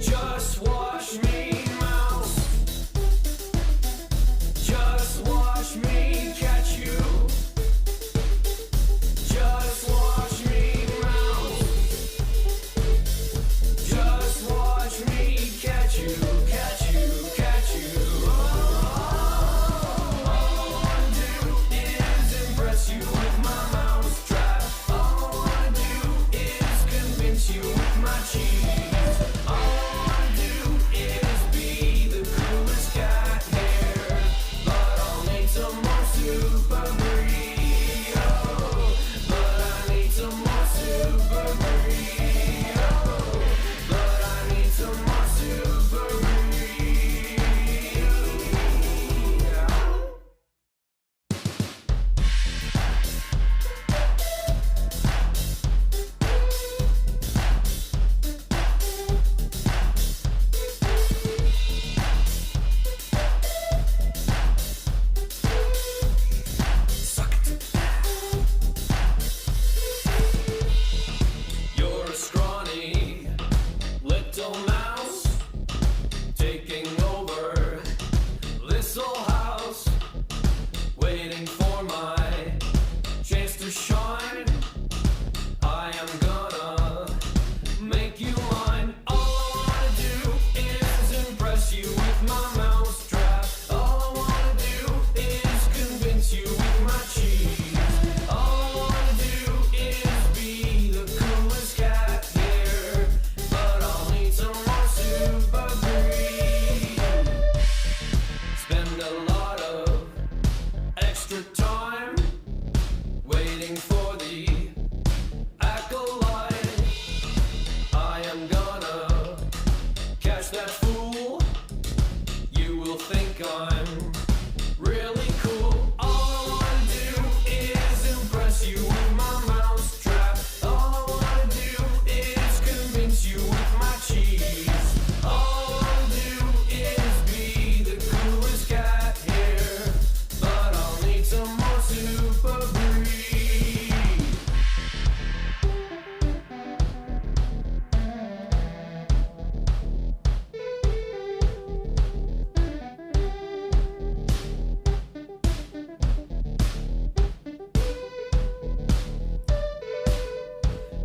Just watch me, mouse. Just watch me catch you. Just watch me, mouse. Just watch me catch you, catch you, catch you. All I wanna do is impress you with my mouse trap. All I wanna do is convince you with my cheese.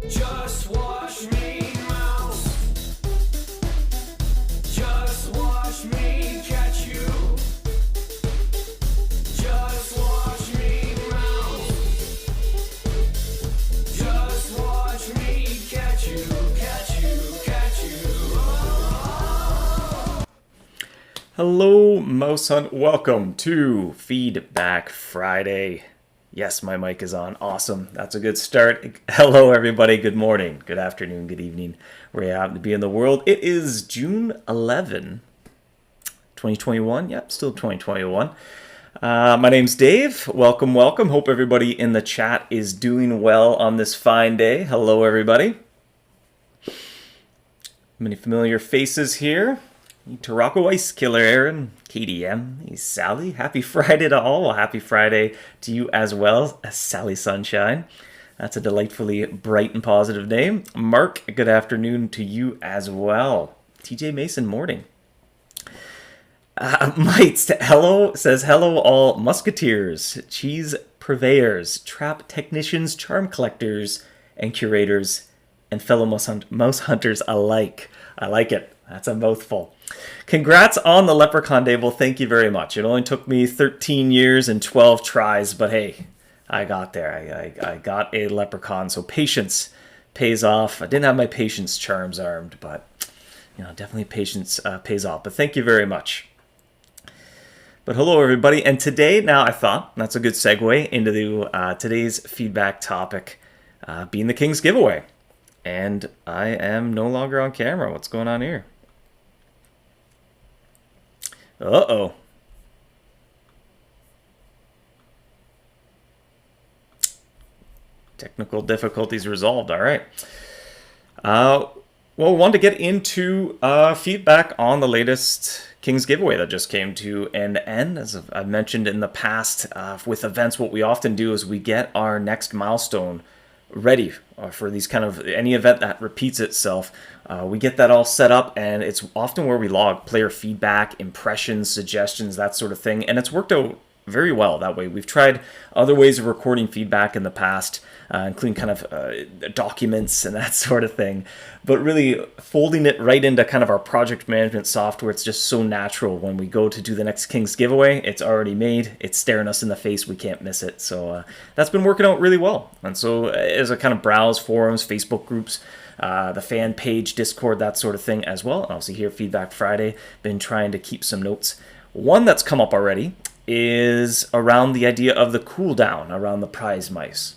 Just watch me, mouse. Just watch me catch you. Just watch me, mouse. Just watch me catch you, catch you, catch you. Oh. Hello, MouseHunt. Welcome to Feedback Friday. Yes, my mic is on. Awesome. That's a good start. Hello, everybody. Good morning, good afternoon, good evening, where you happen to be in the world. It is June 11, 2021. Yep, still 2021. My name's Dave. Welcome, welcome. Hope everybody in the chat is doing well on this fine day. Hello, everybody. Many familiar faces here. Tarako Ice Killer, Aaron, KDM, Sally. Happy Friday to all. Well, happy Friday to you as well, Sally Sunshine. That's a delightfully bright and positive name. Mark, good afternoon to you as well. TJ Mason, morning. Mites, hello, says hello all musketeers, cheese purveyors, trap technicians, charm collectors, and curators, and fellow mouse hunters alike. I like it. That's a mouthful. Congrats on the Leprechaun Day. Well, thank you very much. It only took me 13 years and 12 tries, but hey, I got there. I got a Leprechaun, so patience pays off. I didn't have my patience charms armed, but you know, definitely patience pays off. But thank you very much. But hello, everybody. And today, now I thought that's a good segue into the, today's feedback topic, being the King's Giveaway. And I am no longer on camera. What's going on here? Uh-oh. Technical difficulties resolved. All right. Well, we wanted to get into feedback on the latest King's Giveaway that just came to an end. As I've mentioned in the past, with events, what we often do is we get our next milestone ready for these kind of any event that repeats itself. We get that all set up, and it's often where we log player feedback, impressions, suggestions, that sort of thing, and it's worked out very well that way. We've tried other ways of recording feedback in the past, including kind of documents and that sort of thing, but really folding it right into kind of our project management software. It's just so natural. When we go to do the next King's giveaway, it's already made, it's staring us in the face, we can't miss it. So that's been working out really well. And so as I kind of browse forums, Facebook groups, the fan page, Discord, that sort of thing as well, and obviously here Feedback Friday, been trying to keep some notes. One that's come up already is around the idea of the cooldown around the prize mice.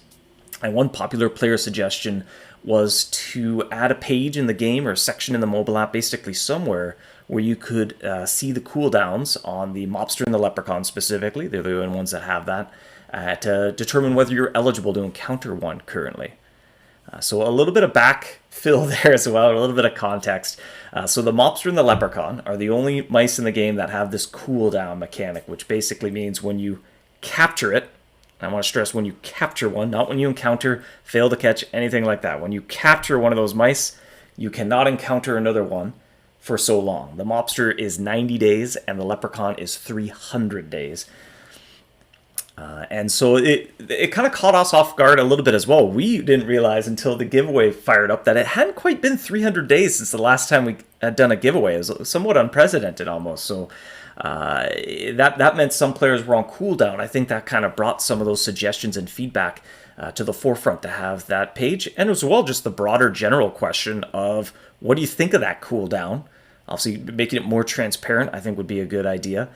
And one popular player suggestion was to add a page in the game or a section in the mobile app, basically somewhere where you could see the cooldowns on the mobster and the leprechaun specifically. They're the only ones that have that, to determine whether you're eligible to encounter one currently. So a little bit of backfill there as well, a little bit of context. So the mobster and the leprechaun are the only mice in the game that have this cooldown mechanic, which basically means when you capture it, and I want to stress when you capture one, not when you encounter, fail to catch, anything like that. When you capture one of those mice, you cannot encounter another one for so long. The mobster is 90 days and the leprechaun is 300 days. And so it kind of caught us off guard a little bit as well. We didn't realize until the giveaway fired up that it hadn't quite been 300 days since the last time we had done a giveaway. It was somewhat unprecedented almost. So that meant some players were on cooldown. I think that kind of brought some of those suggestions and feedback to the forefront to have that page. And as well, just the broader general question of what do you think of that cooldown? Obviously, making it more transparent, I think, would be a good idea.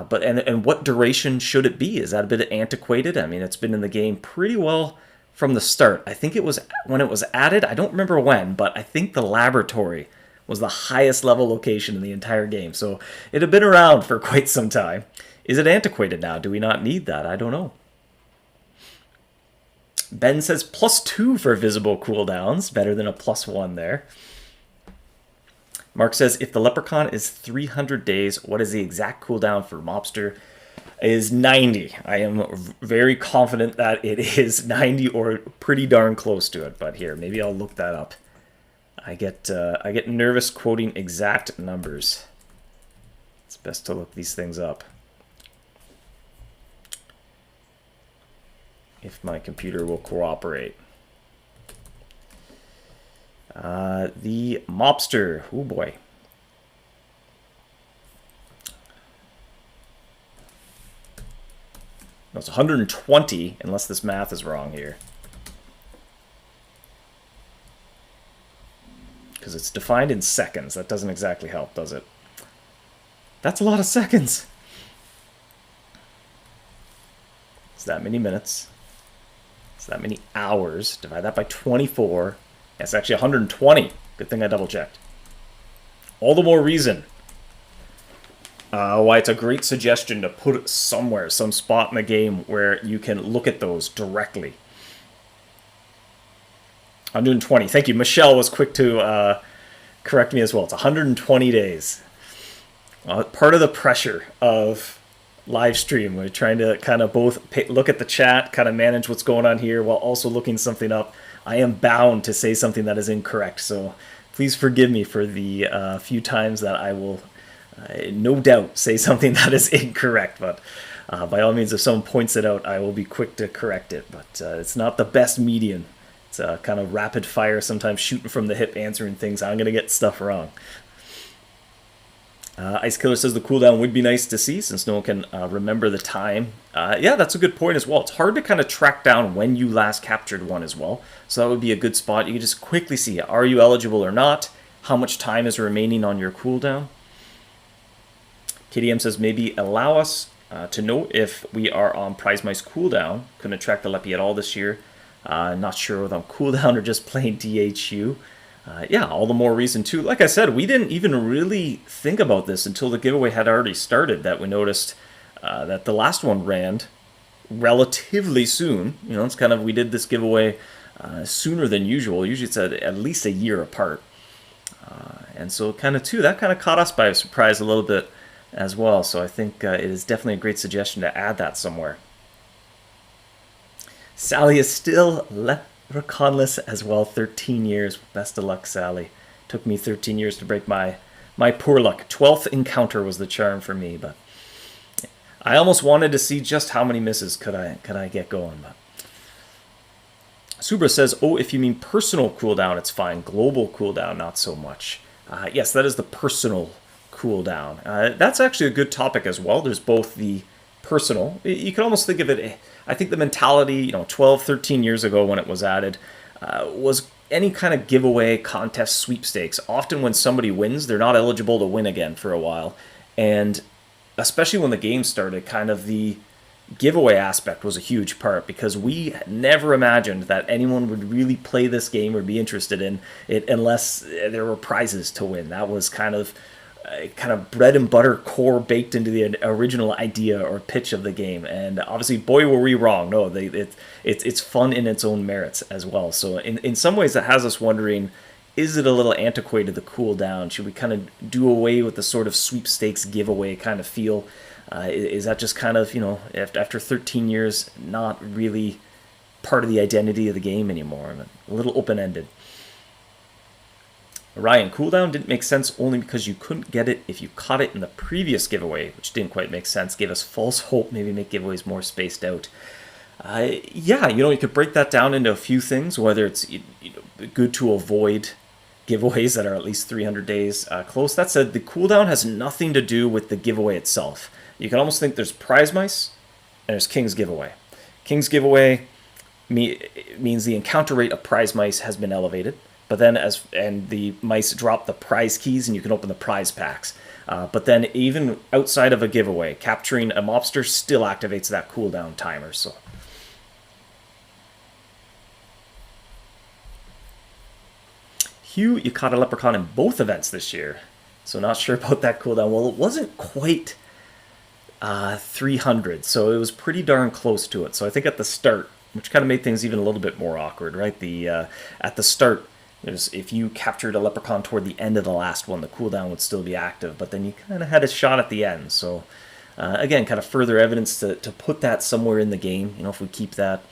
But what duration should it be? Is that a bit antiquated? I mean, it's been in the game pretty well from the start. I think it was when it was added, I don't remember when, but I think the laboratory was the highest level location in the entire game. So it had been around for quite some time. Is it antiquated now? Do we not need that? I don't know. Ben says +2 for visible cooldowns. Better than a +1 there. Mark says, if the leprechaun is 300 days, what is the exact cooldown for mobster? It is 90. I am very confident that it is 90 or pretty darn close to it. But here, maybe I'll look that up. I get nervous quoting exact numbers. It's best to look these things up. If my computer will cooperate. The mobster, oh boy. No, it's 120, unless this math is wrong here. Because it's defined in seconds. That doesn't exactly help, does it? That's a lot of seconds. It's that many minutes. It's that many hours. Divide that by 24. It's actually 120. Good thing I double checked. All the more reason why it's a great suggestion to put it somewhere, some spot in the game where you can look at those directly. 120. Thank you. Michelle was quick to correct me as well. It's 120 days. Part of the pressure of live stream, we're trying to kind of both look at the chat, kind of manage what's going on here while also looking something up. I am bound to say something that is incorrect, so please forgive me for the few times that I will no doubt say something that is incorrect, but by all means, if someone points it out, I will be quick to correct it, but it's not the best median. It's kind of rapid fire, sometimes shooting from the hip, answering things. I'm going to get stuff wrong. Ice Killer says the cooldown would be nice to see since no one can remember the time. Yeah, that's a good point as well. It's hard to kind of track down when you last captured one as well. So that would be a good spot. You can just quickly see, are you eligible or not? How much time is remaining on your cooldown? KDM says maybe allow us to know if we are on Prize Mice cooldown. Couldn't attract the Leppy at all this year. Not sure whether I'm cooldown or just plain DHU. Yeah, all the more reason too. Like I said, we didn't even really think about this until the giveaway had already started, that we noticed that the last one ran relatively soon. You know, it's kind of, we did this giveaway sooner than usual. Usually it's at least a year apart. And so kind of too, that kind of caught us by surprise a little bit as well. So I think it is definitely a great suggestion to add that somewhere. Sally is still Leprechaunless as well, 13 years. Best of luck, Sally. Took me 13 years to break my poor luck. 12th encounter was the charm for me, but I almost wanted to see just how many misses could I get going. But Subra says, oh, if you mean personal cooldown, it's fine. Global cooldown, not so much. Yes, that is the personal cooldown. That's actually a good topic as well. There's both the personal. You can almost think of it, I think the mentality, 12, 13 years ago when it was added, was any kind of giveaway, contest, sweepstakes. Often when somebody wins, they're not eligible to win again for a while. And especially when the game started, kind of the giveaway aspect was a huge part, because we never imagined that anyone would really play this game or be interested in it unless there were prizes to win. That was kind of bread and butter core baked into the original idea or pitch of the game. And obviously, boy, were we wrong. No, it's fun in its own merits as well. So in some ways, that has us wondering, is it a little antiquated, the cooldown? Should we kind of do away with the sort of sweepstakes giveaway kind of feel? Is that just kind of, after 13 years, not really part of the identity of the game anymore? A little open-ended. Ryan, cooldown didn't make sense only because you couldn't get it if you caught it in the previous giveaway, which didn't quite make sense. Gave us false hope, maybe make giveaways more spaced out. Yeah, you could break that down into a few things, whether it's good to avoid giveaways that are at least 300 days close. That said, the cooldown has nothing to do with the giveaway itself. You can almost think there's prize mice and there's King's giveaway. King's giveaway means the encounter rate of prize mice has been elevated, but then and the mice drop the prize keys and you can open the prize packs. But then even outside of a giveaway, capturing a mobster still activates that cooldown timer. So Hugh, you caught a leprechaun in both events this year, so not sure about that cooldown. Well, it wasn't quite 300, so it was pretty darn close to it. So I think at the start, which kind of made things even a little bit more awkward, right? At the start, if you captured a leprechaun toward the end of the last one, the cooldown would still be active, but then you kind of had a shot at the end. So again, kind of further evidence to put that somewhere in the game. If we keep that,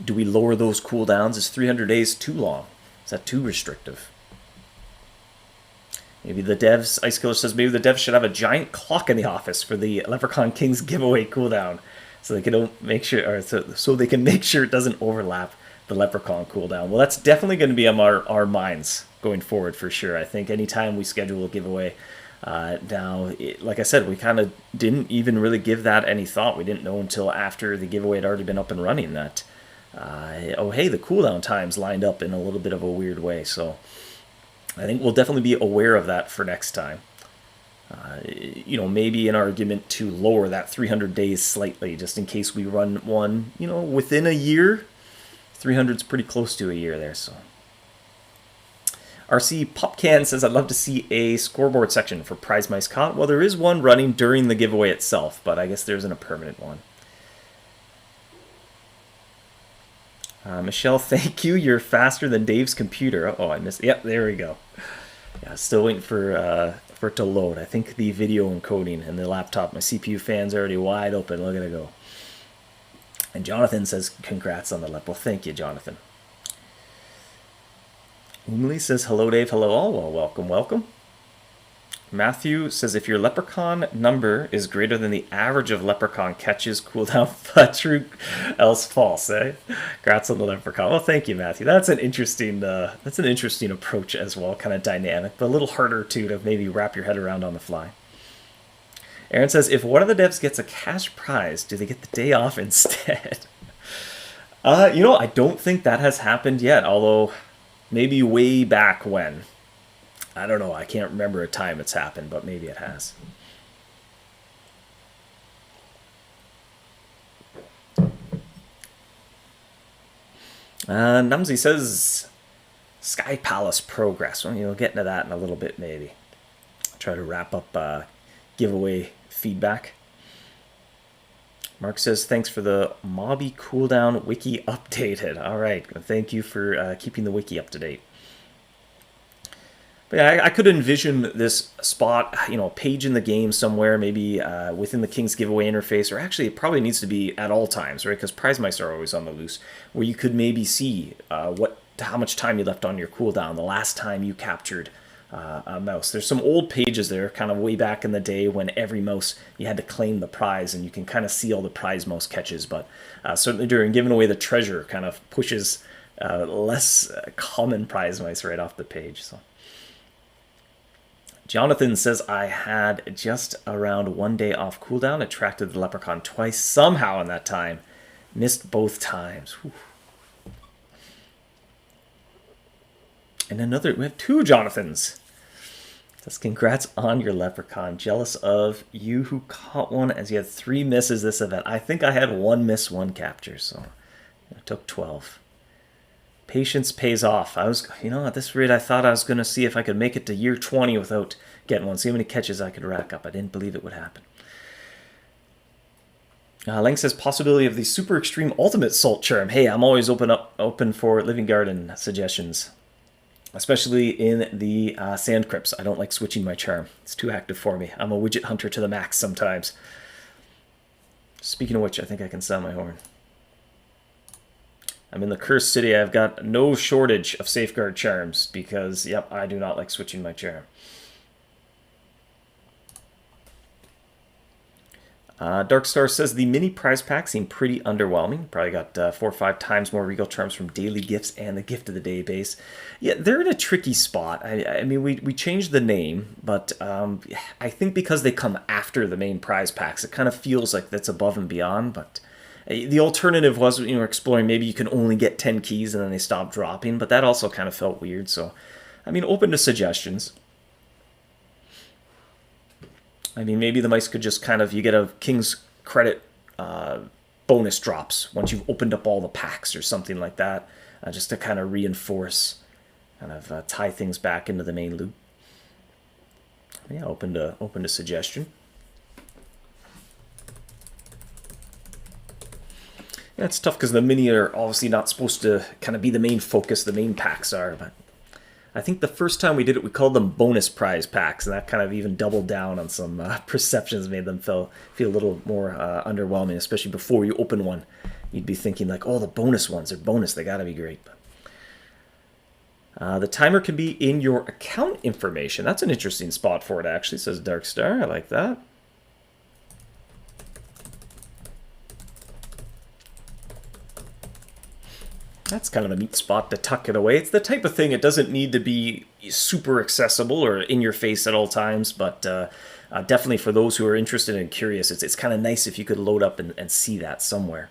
do we lower those cooldowns? Is 300 days too long? Is that too restrictive? Maybe the devs, Ice Killer says, maybe the devs should have a giant clock in the office for the Leprechaun Kings giveaway cooldown, so they can make sure, or so they can make sure it doesn't overlap the Leprechaun cooldown. Well, that's definitely going to be on our minds going forward for sure. I think anytime we schedule a giveaway, like I said, we kind of didn't even really give that any thought. We didn't know until after the giveaway had already been up and running that, oh hey, the cooldown times lined up in a little bit of a weird way. So I think we'll definitely be aware of that for next time. Maybe an argument to lower that 300 days slightly, just in case we run one, within a year. 300 is pretty close to a year there, so. RC Popcan says, I'd love to see a scoreboard section for prize mice caught. Well, there is one running during the giveaway itself, but I guess there isn't a permanent one. Michelle, thank you. You're faster than Dave's computer. Oh, I missed. Yep, there we go. Yeah, still waiting for it to load. I think the video encoding and the laptop, my CPU fan's already wide open. Look at it go. And Jonathan says, congrats on the lep. Well, thank you, Jonathan. Umli says, hello, Dave. Hello, all. Well, welcome, welcome. Matthew says, if your leprechaun number is greater than the average of leprechaun catches, cooldown, but true, else false, eh? Congrats on the leprechaun. Well, thank you, Matthew. That's an interesting approach as well, kind of dynamic, but a little harder to maybe wrap your head around on the fly. Aaron says, if one of the devs gets a cash prize, do they get the day off instead? I don't think that has happened yet, although maybe way back when. I don't know. I can't remember a time it's happened, but maybe it has. Numsy says, Sky Palace progress. Well, we'll get into that in a little bit, maybe. Try to wrap up giveaway feedback. Mark says, thanks for the Mobby cooldown wiki updated. All right. Thank you for keeping the wiki up to date. But yeah, I could envision this spot, a page in the game somewhere, maybe within the King's Giveaway interface, or actually it probably needs to be at all times, right? Because prize mice are always on the loose, where you could maybe see how much time you left on your cooldown the last time you captured a mouse. There's some old pages there, kind of way back in the day when every mouse you had to claim the prize, and you can kind of see all the prize mouse catches. But certainly during giving away the treasure, kind of pushes less common prize mice right off the page. So Jonathan says, I had just around 1 day off cooldown, attracted the leprechaun twice somehow in that time, missed both times. Whew. And we have 2 Jonathans. Says, congrats on your leprechaun. Jealous of you who caught one, as you had 3 misses this event. I think I had 1 miss, 1 capture, so it took 12. Patience pays off. At this rate, I thought I was going to see if I could make it to year 20 without getting one. See how many catches I could rack up. I didn't believe it would happen. Lang says, possibility of the super extreme ultimate salt charm. Hey, I'm always open for Living Garden suggestions, especially in the sand crypts. I don't like switching my charm. It's too active for me. I'm a widget hunter to the max sometimes. Speaking of which, I think I can sound my horn. I'm in the cursed city. I've got no shortage of safeguard charms because, yep, I do not like switching my charm. Darkstar says the mini prize pack seemed pretty underwhelming. Probably got 4 or 5 times more regal charms from daily gifts and the gift of the day base. Yeah, they're in a tricky spot. I mean, we changed the name, but I think because they come after the main prize packs, it kind of feels like that's above and beyond. But the alternative was, exploring maybe you can only get 10 keys and then they stop dropping, but that also kind of felt weird. So, I mean, open to suggestions. I mean, maybe the mice could just you get a King's Credit bonus drops once you've opened up all the packs or something like that, just to kind of reinforce, tie things back into the main loop. Yeah, open to suggestion. Yeah, it's tough because the mini are obviously not supposed to kind of be the main focus, the main packs are, but I think the first time we did it, we called them bonus prize packs, and that kind of even doubled down on some perceptions, made them feel a little more underwhelming, especially before you open one. You'd be thinking like, oh, the bonus ones are bonus, they gotta be great. The timer can be in your account information. That's an interesting spot for it, actually, says Darkstar. I like that. That's kind of a neat spot to tuck it away. It's the type of thing, it doesn't need to be super accessible or in your face at all times, but definitely for those who are interested and curious, it's kind of nice if you could load up and see that somewhere.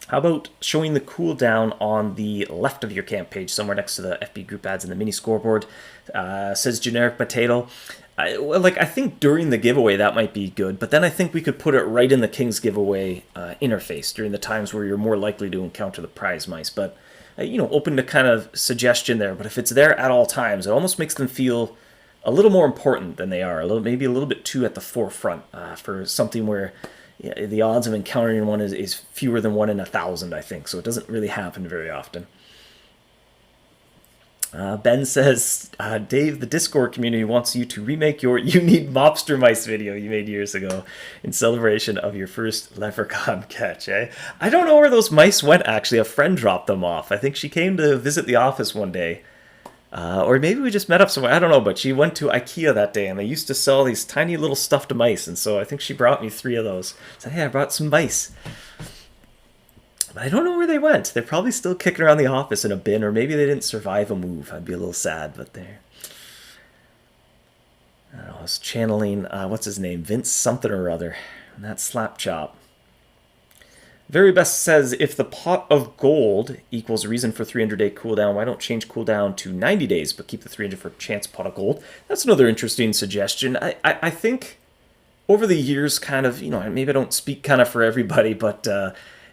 How about showing the cooldown on the left of your camp page, somewhere next to the FB group ads and the mini scoreboard? Says Generic Potato. I think during the giveaway that might be good, but then I think we could put it right in the King's Giveaway interface during the times where you're more likely to encounter the prize mice. But open to kind of suggestion there. But if it's there at all times, it almost makes them feel a little more important than they are. Maybe a little bit too at the forefront for something where the odds of encountering one is fewer than 1 in 1,000, I think. So it doesn't really happen very often. Ben says, Dave, the Discord community wants you to remake your You Need Mobster Mice video you made years ago in celebration of your first leprechaun catch, eh? I don't know where those mice went, actually. A friend dropped them off. I think she came to visit the office one day. Or maybe we just met up somewhere. I don't know, but she went to IKEA that day, and they used to sell these tiny little stuffed mice, and so I think she brought me 3 of those. Said, hey, I brought some mice. But I don't know where they went. They're probably still kicking around the office in a bin, or maybe they didn't survive a move. I'd be a little sad, but they're... I don't know, I was channeling, what's his name? Vince something or other. And that slap chop. Very Best says, if the pot of gold equals reason for 300-day cooldown, why don't change cooldown to 90 days, but keep the 300 for chance pot of gold? That's another interesting suggestion. I think over the years, kind of, maybe I don't speak kind of for everybody, but...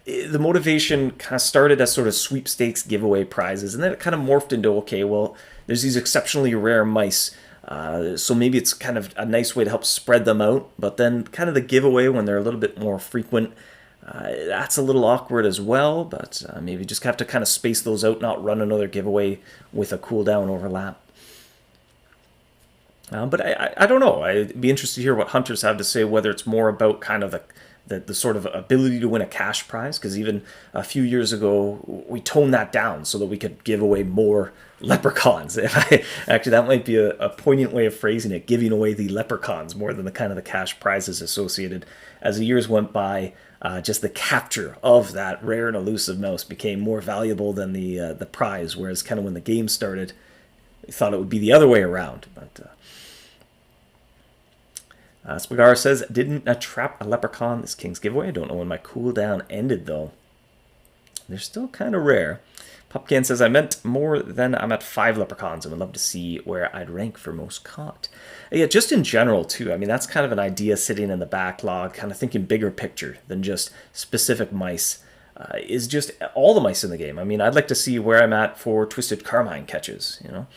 the motivation kind of started as sort of sweepstakes giveaway prizes, and then it kind of morphed into, okay, well, there's these exceptionally rare mice, so maybe it's kind of a nice way to help spread them out, but then kind of the giveaway when they're a little bit more frequent, that's a little awkward as well, but maybe just have to kind of space those out, not run another giveaway with a cooldown overlap. But I don't know. I'd be interested to hear what hunters have to say, whether it's more about kind of the sort of ability to win a cash prize, because even a few years ago we toned that down so that we could give away more leprechauns. Actually, that might be a poignant way of phrasing it, giving away the leprechauns more than the kind of the cash prizes associated. As the years went by, just the capture of that rare and elusive mouse became more valuable than the prize, whereas kind of when the game started, we thought it would be the other way around. But Spigar says, didn't trap a leprechaun this King's giveaway. I don't know when my cooldown ended, though. They're still kind of rare. Popcan says, I meant more than I'm at 5 leprechauns and would love to see where I'd rank for most caught. Yeah, just in general, too. I mean, that's kind of an idea sitting in the backlog, kind of thinking bigger picture than just specific mice. Is just all the mice in the game. I mean, I'd like to see where I'm at for Twisted Carmine catches, you know.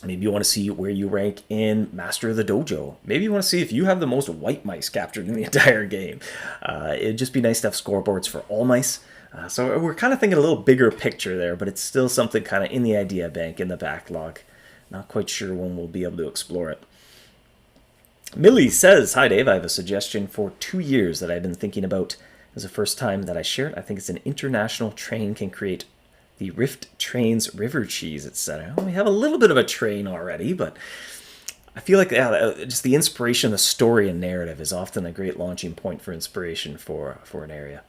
Maybe you want to see where you rank in Master of the Dojo. Maybe you want to see if you have the most white mice captured in the entire game. It'd just be nice to have scoreboards for all mice. So we're kind of thinking a little bigger picture there, but it's still something kind of in the idea bank, in the backlog. Not quite sure when we'll be able to explore it. Millie says, hi Dave, I have a suggestion for 2 years that I've been thinking about. It was the first time that I shared. I think it's an international train can create the Rift Trains River Cheese, etc. Well, we have a little bit of a train already, but I feel like just the inspiration, the story and narrative is often a great launching point for inspiration for an area.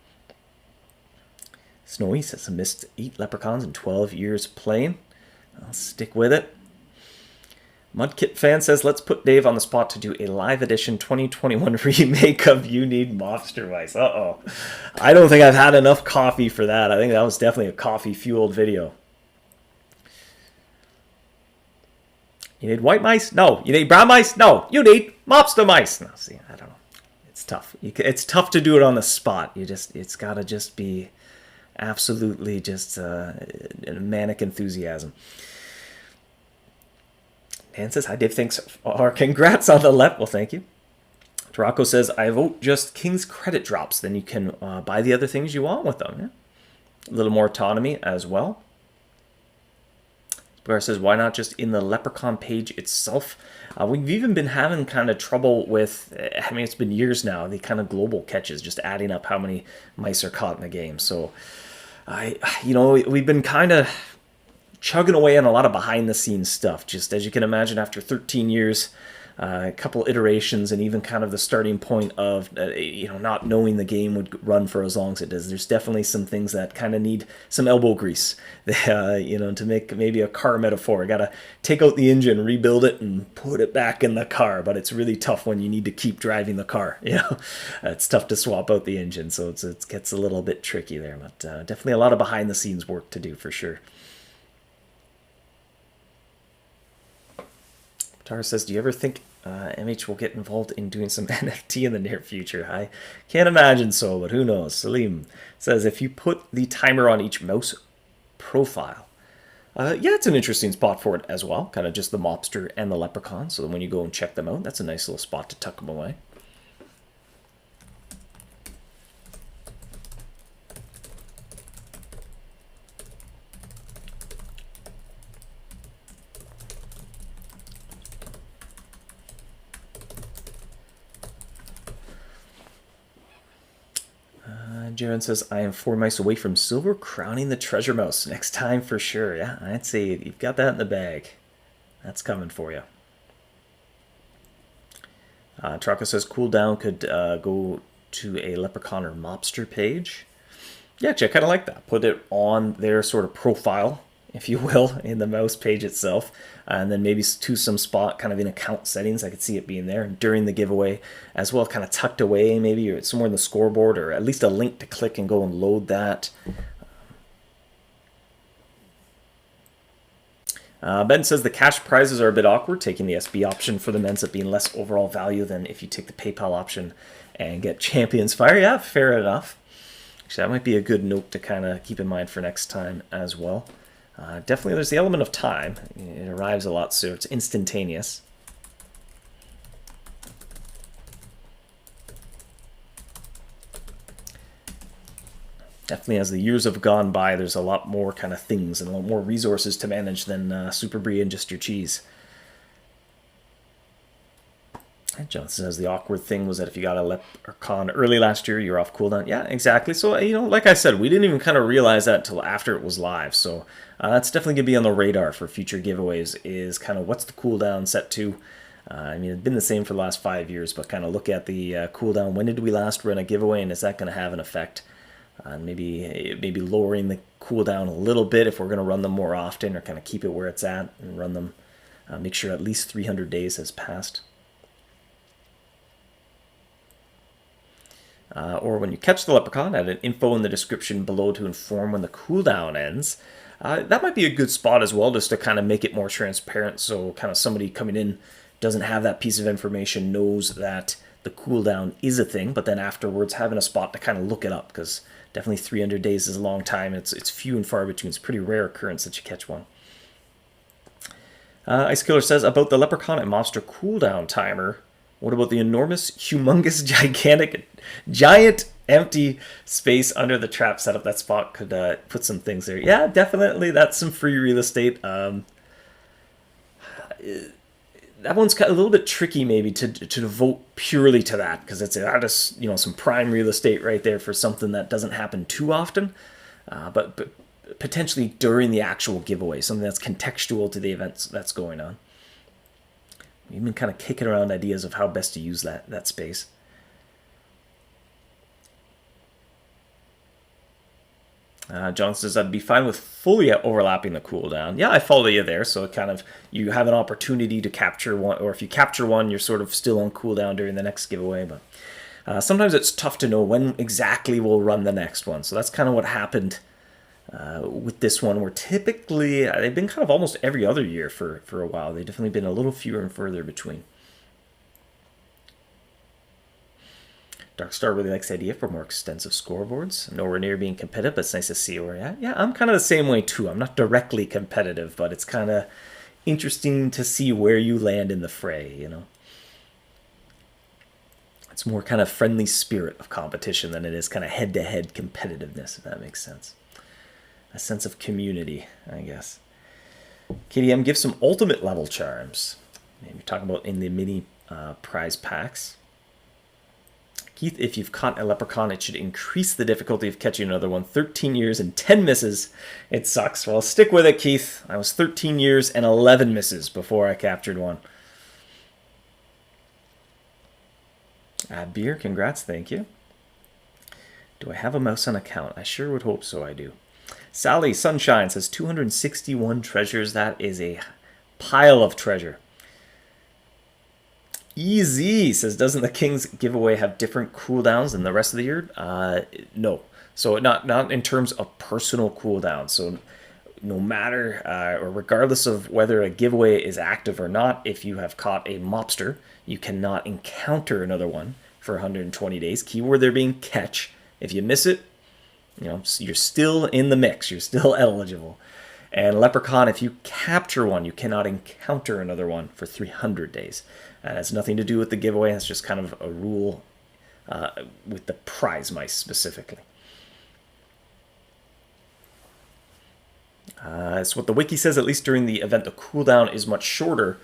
Snowy says, I missed 8 leprechauns in 12 years playing. I'll stick with it. Mudkip fan says, let's put Dave on the spot to do a live edition 2021 remake of You Need Mobster Mice. Uh-oh. I don't think I've had enough coffee for that. I think that was definitely a coffee-fueled video. You need white mice? No. You need brown mice? No. You need mobster mice. No, see, I don't know. It's tough. It's tough to do it on the spot. It's got to just be absolutely just manic enthusiasm. Dan says, hi Dave, thanks, or congrats on the left. Well, thank you. Tarako says, I vote just King's credit drops, then you can buy the other things you want with them. Yeah? A little more autonomy as well. Spar says, why not just in the Leprechaun page itself? We've even been having kind of trouble with, I mean, it's been years now, the kind of global catches, just adding up how many mice are caught in the game. So, we've been kind of chugging away on a lot of behind-the-scenes stuff. Just as you can imagine, after 13 years, a couple iterations, and even kind of the starting point of not knowing the game would run for as long as it does. There's definitely some things that kind of need some elbow grease. To make maybe a car metaphor, I gotta take out the engine, rebuild it, and put it back in the car. But it's really tough when you need to keep driving the car. It's tough to swap out the engine, so it gets a little bit tricky there. But definitely a lot of behind-the-scenes work to do for sure. Tara says, do you ever think MH will get involved in doing some NFT in the near future? I can't imagine so, but who knows? Salim says, if you put the timer on each mouse profile, it's an interesting spot for it as well. Kind of just the mobster and the leprechaun. So when you go and check them out, that's a nice little spot to tuck them away. Jaren says, I am 4 mice away from silver crowning the treasure mouse. Next time for sure. Yeah, I'd say you've got that in the bag. That's coming for you. Traka says, cooldown could go to a leprechaun or mobster page. Yeah, actually, I kind of like that. Put it on their sort of profile, if you will, in the mouse page itself. And then maybe to some spot kind of in account settings. I could see it being there during the giveaway as well, kind of tucked away maybe, or somewhere in the scoreboard, or at least a link to click and go and load that. Ben says the cash prizes are a bit awkward. Taking the SB option for them ends up being less overall value than if you take the PayPal option and get Champions Fire. Yeah, fair enough. Actually, that might be a good note to kind of keep in mind for next time as well. Definitely there's the element of time. It arrives a lot, so it's instantaneous. Definitely as the years have gone by, there's a lot more kind of things and a lot more resources to manage than Super Brie and just your cheese. And Johnson says the awkward thing was that if you got a Leprechaun early last year, you're off cooldown. Yeah, exactly. So, like I said, we didn't even kind of realize that until after it was live. So that's definitely going to be on the radar for future giveaways, is kind of what's the cooldown set to. It's been the same for the last 5 years, but kind of look at the cooldown. When did we last run a giveaway, and is that going to have an effect? Maybe lowering the cooldown a little bit if we're going to run them more often, or kind of keep it where it's at and run them. Make sure at least 300 days has passed. Or when you catch the Leprechaun, add an info in the description below to inform when the cooldown ends. That might be a good spot as well, just to kind of make it more transparent, so kind of somebody coming in doesn't have that piece of information, knows that the cooldown is a thing, but then afterwards having a spot to kind of look it up, because definitely 300 days is a long time. It's few and far between. It's a pretty rare occurrence that you catch one. Ice Killer says, about the Leprechaun and Mobster cooldown timer, what about the enormous, humongous, giant empty space under the trap setup? That spot could put some things there. Yeah, definitely. That's some free real estate. That one's a little bit tricky, maybe, to devote purely to that, because it's some prime real estate right there for something that doesn't happen too often. But potentially during the actual giveaway, something that's contextual to the events that's going on. We've been kind of kicking around ideas of how best to use that space. John says, I'd be fine with fully overlapping the cooldown. Yeah, I follow you there. So kind of you have an opportunity to capture one, or if you capture one, you're sort of still on cooldown during the next giveaway. But sometimes it's tough to know when exactly we'll run the next one. So that's kind of what happened with this one, where typically they've been kind of almost every other year for a while. They've definitely been a little fewer and further between. Darkstar really likes the idea for more extensive scoreboards. Nowhere near being competitive, but it's nice to see where you're at. Yeah, I'm kind of the same way too. I'm not directly competitive, but it's kind of interesting to see where you land in the fray, It's more kind of friendly spirit of competition than it is kind of head-to-head competitiveness, if that makes sense. A sense of community, I guess. KDM gives some ultimate level charms. Maybe talking about in the mini prize packs. Keith, if you've caught a Leprechaun, it should increase the difficulty of catching another one. 13 years and 10 misses. It sucks. Well, stick with it, Keith. I was 13 years and 11 misses before I captured one. Beer, congrats, thank you. Do I have a MouseHunt account? I sure would hope so, I do. Sally Sunshine says 261 treasures. That is a pile of treasure. Easy says, doesn't the King's giveaway have different cooldowns than the rest of the year? No. So not in terms of personal cooldowns. So no matter or regardless of whether a giveaway is active or not, if you have caught a mobster, you cannot encounter another one for 120 days. Keyword there being catch. If you miss it, you're still in the mix. You're still eligible. And Leprechaun, if you capture one, you cannot encounter another one for 300 days. That has nothing to do with the giveaway. That's just kind of a rule with the prize mice specifically. That's what the wiki says. At least during the event, the cooldown is much shorter.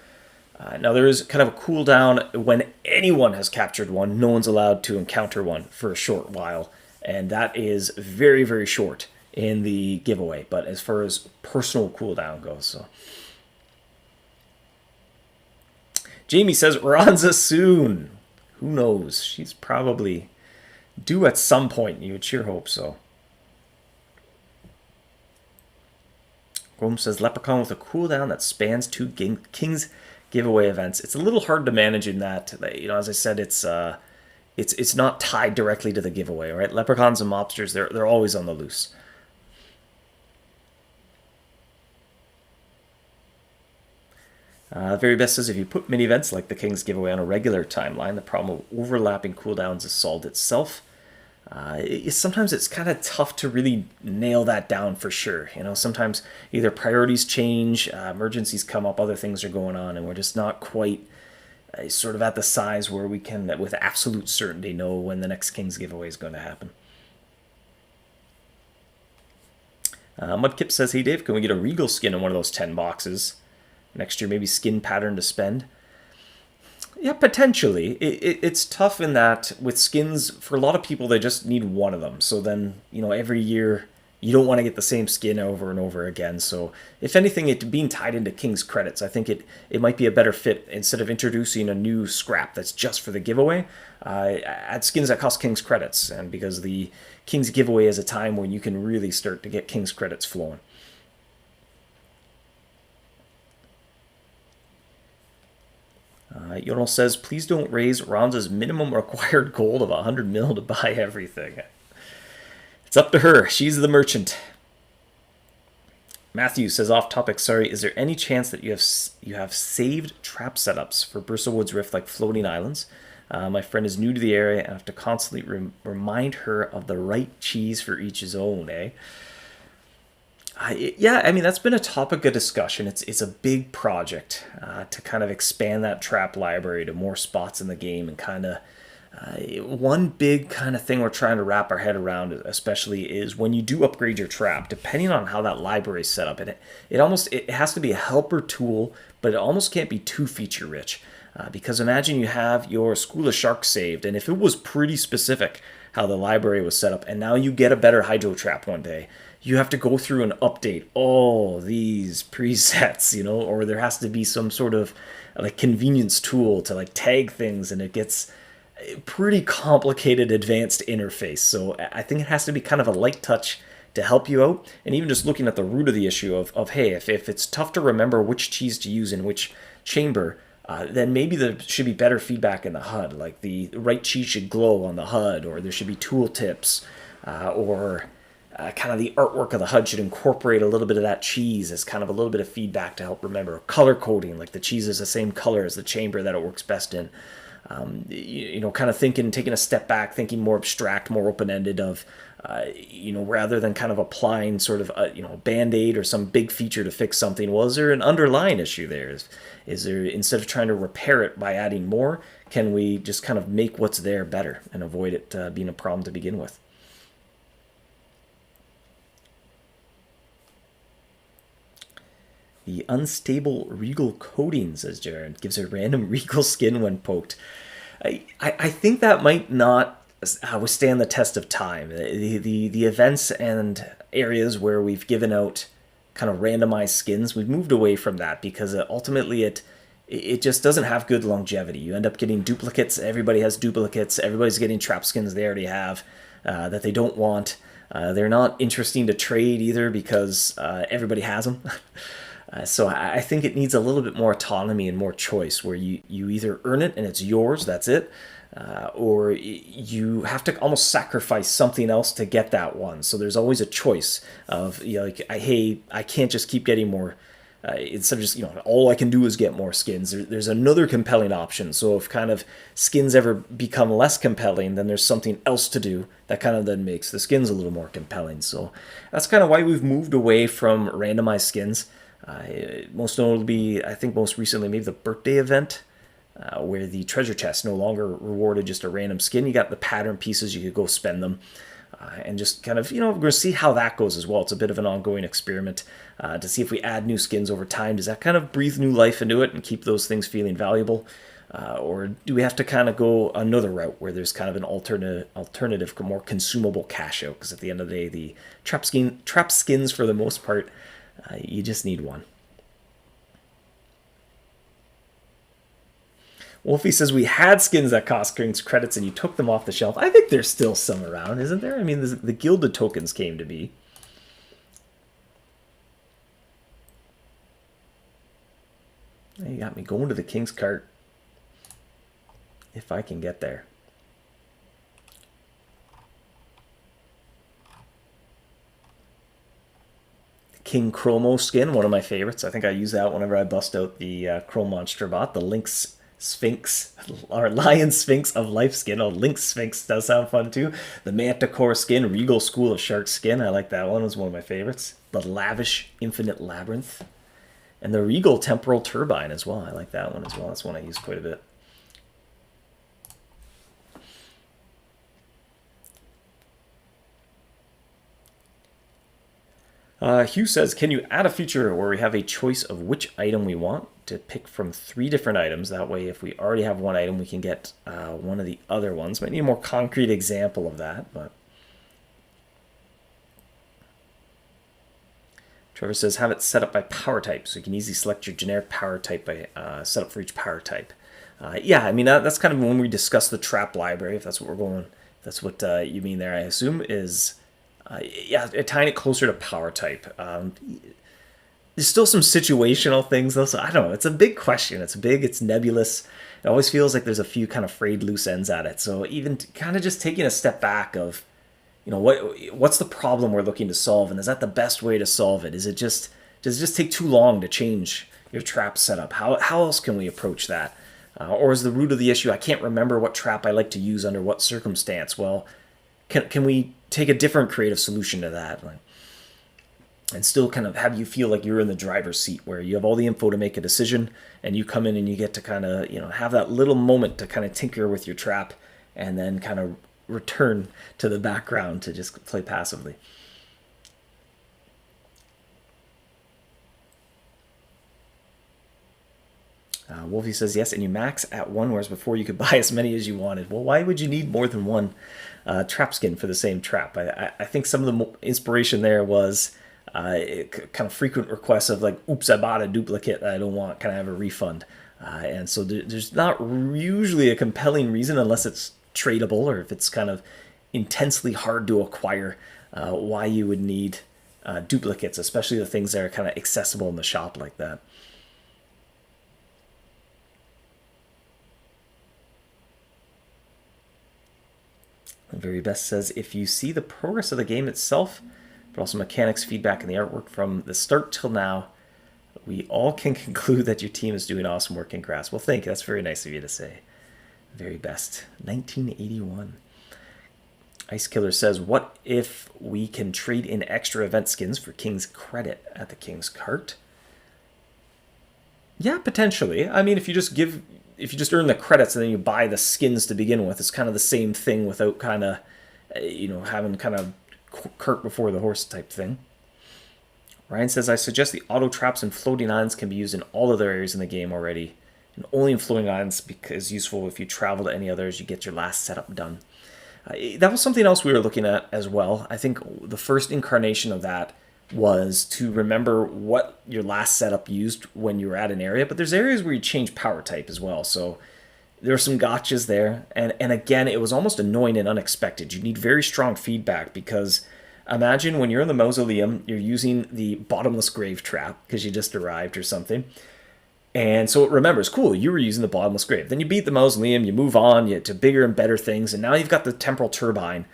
Now, there is kind of a cooldown when anyone has captured one. No one's allowed to encounter one for a short while. And that is very, very short in the giveaway. But as far as personal cooldown goes, so. Jamie says, Ranza soon. Who knows? She's probably due at some point. You would sure hope so. Rome says, Leprechaun with a cooldown that spans 2 King's giveaway events. It's a little hard to manage in that. As I said, it's not tied directly to the giveaway, right? Leprechauns and mobsters, they're always on the loose. Very best says, if you put mini events like the King's giveaway on a regular timeline, the problem of overlapping cooldowns is solved itself. Sometimes it's kind of tough to really nail that down for sure. Sometimes either priorities change, emergencies come up, other things are going on, and we're just not quite sort of at the size where we can, with absolute certainty, know when the next King's giveaway is going to happen. Mudkip says, hey Dave, can we get a Regal skin in one of those 10 boxes? Next year, maybe skin pattern to spend. Yeah, potentially. It's tough in that with skins, for a lot of people, they just need one of them. So then, every year you don't want to get the same skin over and over again. So if anything, it being tied into King's credits, I think it might be a better fit instead of introducing a new scrap that's just for the giveaway. Add skins that cost King's credits, and because the King's giveaway is a time when you can really start to get King's credits flowing. Yonel says, please don't raise Ronza's minimum required gold of 100 mil to buy everything. It's up to her. She's the merchant. Matthew says, off topic, sorry, is there any chance that you have saved trap setups for Bristlewood's Rift like floating islands? My friend is new to the area and I have to constantly remind her of the right cheese for each zone, eh? Yeah, I mean, that's been a topic of discussion. It's a big project to kind of expand that trap library to more spots in the game, and kind of one big kind of thing we're trying to wrap our head around, especially, is when you do upgrade your trap, depending on how that library is set up, and it has to be a helper tool, but it almost can't be too feature rich. Because imagine you have your School of Sharks saved, and if it was pretty specific how the library was set up, and now you get a better hydro trap one day, you have to go through and update all these presets, or there has to be some sort of like convenience tool to like tag things, and it gets pretty complicated advanced interface. So I think it has to be kind of a light touch to help you out. And even just looking at the root of the issue of hey, if it's tough to remember which cheese to use in which chamber, then maybe there should be better feedback in the HUD, like the right cheese should glow on the HUD, or there should be tool tips, or kind of the artwork of the HUD should incorporate a little bit of that cheese as kind of a little bit of feedback to help remember. Color coding, like the cheese is the same color as the chamber that it works best in. Kind of taking a step back, thinking more abstract, more open-ended of, rather than kind of applying sort of a band-aid or some big feature to fix something. Well, is there an underlying issue there? Is there, instead of trying to repair it by adding more, can we just kind of make what's there better and avoid it being a problem to begin with? The unstable regal coating, says Jared, gives a random regal skin when poked. I think that might not withstand the test of time. The events and areas where we've given out kind of randomized skins, we've moved away from that because ultimately it just doesn't have good longevity. You end up getting duplicates. Everybody has duplicates. Everybody's getting trap skins they already have that they don't want. They're not interesting to trade either because everybody has them. So I think it needs a little bit more autonomy and more choice, where you either earn it and it's yours, that's it, or you have to almost sacrifice something else to get that one. So there's always a choice of, I can't just keep getting more. Instead of just, all I can do is get more skins. There's another compelling option. So if kind of skins ever become less compelling, then there's something else to do that kind of then makes the skins a little more compelling. So that's kind of why we've moved away from randomized skins. Most notably, I think most recently, maybe the birthday event, where the treasure chest no longer rewarded just a random skin. You got the pattern pieces, you could go spend them. And just kind of, we're going to see how that goes as well. It's a bit of an ongoing experiment to see if we add new skins over time. Does that kind of breathe new life into it and keep those things feeling valuable? Or do we have to kind of go another route where there's kind of an alternative, more consumable cash out? Because at the end of the day, the trap skins, for the most part, you just need one. Wolfie says, we had skins that cost King's credits and you took them off the shelf. I think there's still some around, isn't there? I mean, the gilded tokens came to be. You got me going to the King's cart. If I can get there. King Chromo skin, one of my favorites. I think I use that whenever I bust out the Chrome Monster bot. The Lynx Sphinx, or Lion Sphinx of Life skin. Oh, Lynx Sphinx does sound fun too. The Manticore skin, Regal School of Sharks skin. I like that one. It was one of my favorites. The Lavish Infinite Labyrinth. And the Regal Temporal Turbine as well. I like that one as well. That's one I use quite a bit. Hugh says, can you add a feature where we have a choice of which item we want to pick from 3 different items? That way, if we already have one item, we can get one of the other ones. Might need a more concrete example of that, but... Trevor says, have it set up by power type, so you can easily select your generic power type by set up for each power type. Yeah, I mean, that's kind of when we discuss the trap library, if that's what we're going, if that's what you mean there, I assume, is, yeah, tying it closer to power type. There's still some situational things, though, so I don't know. It's a big question. It's big, it's nebulous. It always feels like there's a few kind of frayed loose ends at it. So even kind of just taking a step back of, you know, what's the problem we're looking to solve, and is that the best way to solve it? Does it just take too long to change your trap setup? How else can we approach that? Or is the root of the issue, I can't remember what trap I like to use under what circumstance? Well, can we take a different creative solution to that? And still kind of have you feel like you're in the driver's seat, where you have all the info to make a decision, and you come in and you get to kind of, you know, have that little moment to kind of tinker with your trap, and then kind of return to the background to just play passively. Wolfie says, yes, and you max at 1, whereas before you could buy as many as you wanted. Well, why would you need more than one trap skin for the same trap? I think some of the inspiration there was kind of frequent requests of like, oops, I bought a duplicate that I don't want, can I have a refund? And so there's not usually a compelling reason, unless it's tradable or if it's kind of intensely hard to acquire, why you would need duplicates, especially the things that are kind of accessible in the shop like that. The very best says, if you see the progress of the game itself, but also mechanics, feedback, and the artwork from the start till now, we all can conclude that your team is doing awesome work in grass. Well, thank you. That's very nice of you to say. Very best. 1981. Ice Killer says, what if we can trade in extra event skins for King's credit at the King's cart? Yeah, potentially. I mean, if you just earn the credits and then you buy the skins to begin with, it's kind of the same thing without kind of, you know, having kind of cart before the horse type thing. Ryan says, I suggest the auto traps and floating islands can be used in all other areas in the game already, and only in floating islands because useful if you travel to any others, you get your last setup done. That was something else we were looking at as well. I think the first incarnation of that was to remember what your last setup used when you were at an area, but there's areas where you change power type as well, so there are some gotchas there, and again, it was almost annoying and unexpected. You need very strong feedback, because imagine when you're in the mausoleum, you're using the bottomless grave trap because you just arrived or something, and so it remembers, cool, you were using the bottomless grave. Then you beat the mausoleum, you move on to bigger and better things, and now you've got the temporal turbine.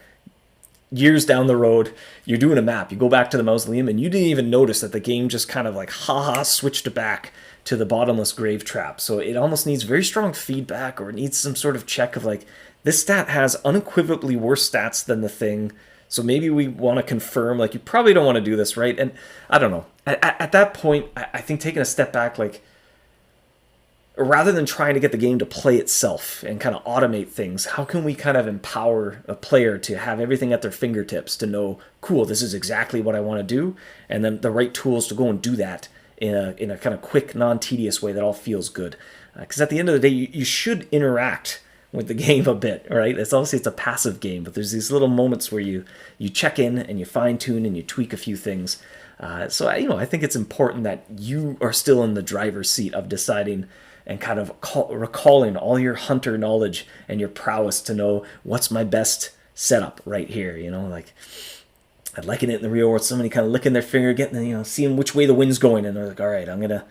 Years down the road, you're doing a map, you go back to the mausoleum, and you didn't even notice that the game just kind of like, haha, switched it back to the bottomless grave trap. So it almost needs very strong feedback, or it needs some sort of check of like, this stat has unequivocally worse stats than the thing, so maybe we want to confirm, like, you probably don't want to do this, right? And I don't know. At that point, I think taking a step back, like, rather than trying to get the game to play itself and kind of automate things, how can we kind of empower a player to have everything at their fingertips to know, cool, this is exactly what I want to do, and then the right tools to go and do that in a kind of quick, non-tedious way that all feels good. Because at the end of the day, you should interact with the game a bit, right? It's obviously it's a passive game, but there's these little moments where you check in and you fine-tune and you tweak a few things. So I think it's important that you are still in the driver's seat of deciding and kind of recalling all your hunter knowledge and your prowess to know what's my best setup right here. Like I'd liken it in the real world, somebody kind of licking their finger, getting, seeing which way the wind's going, and they're like, all right, I'm gonna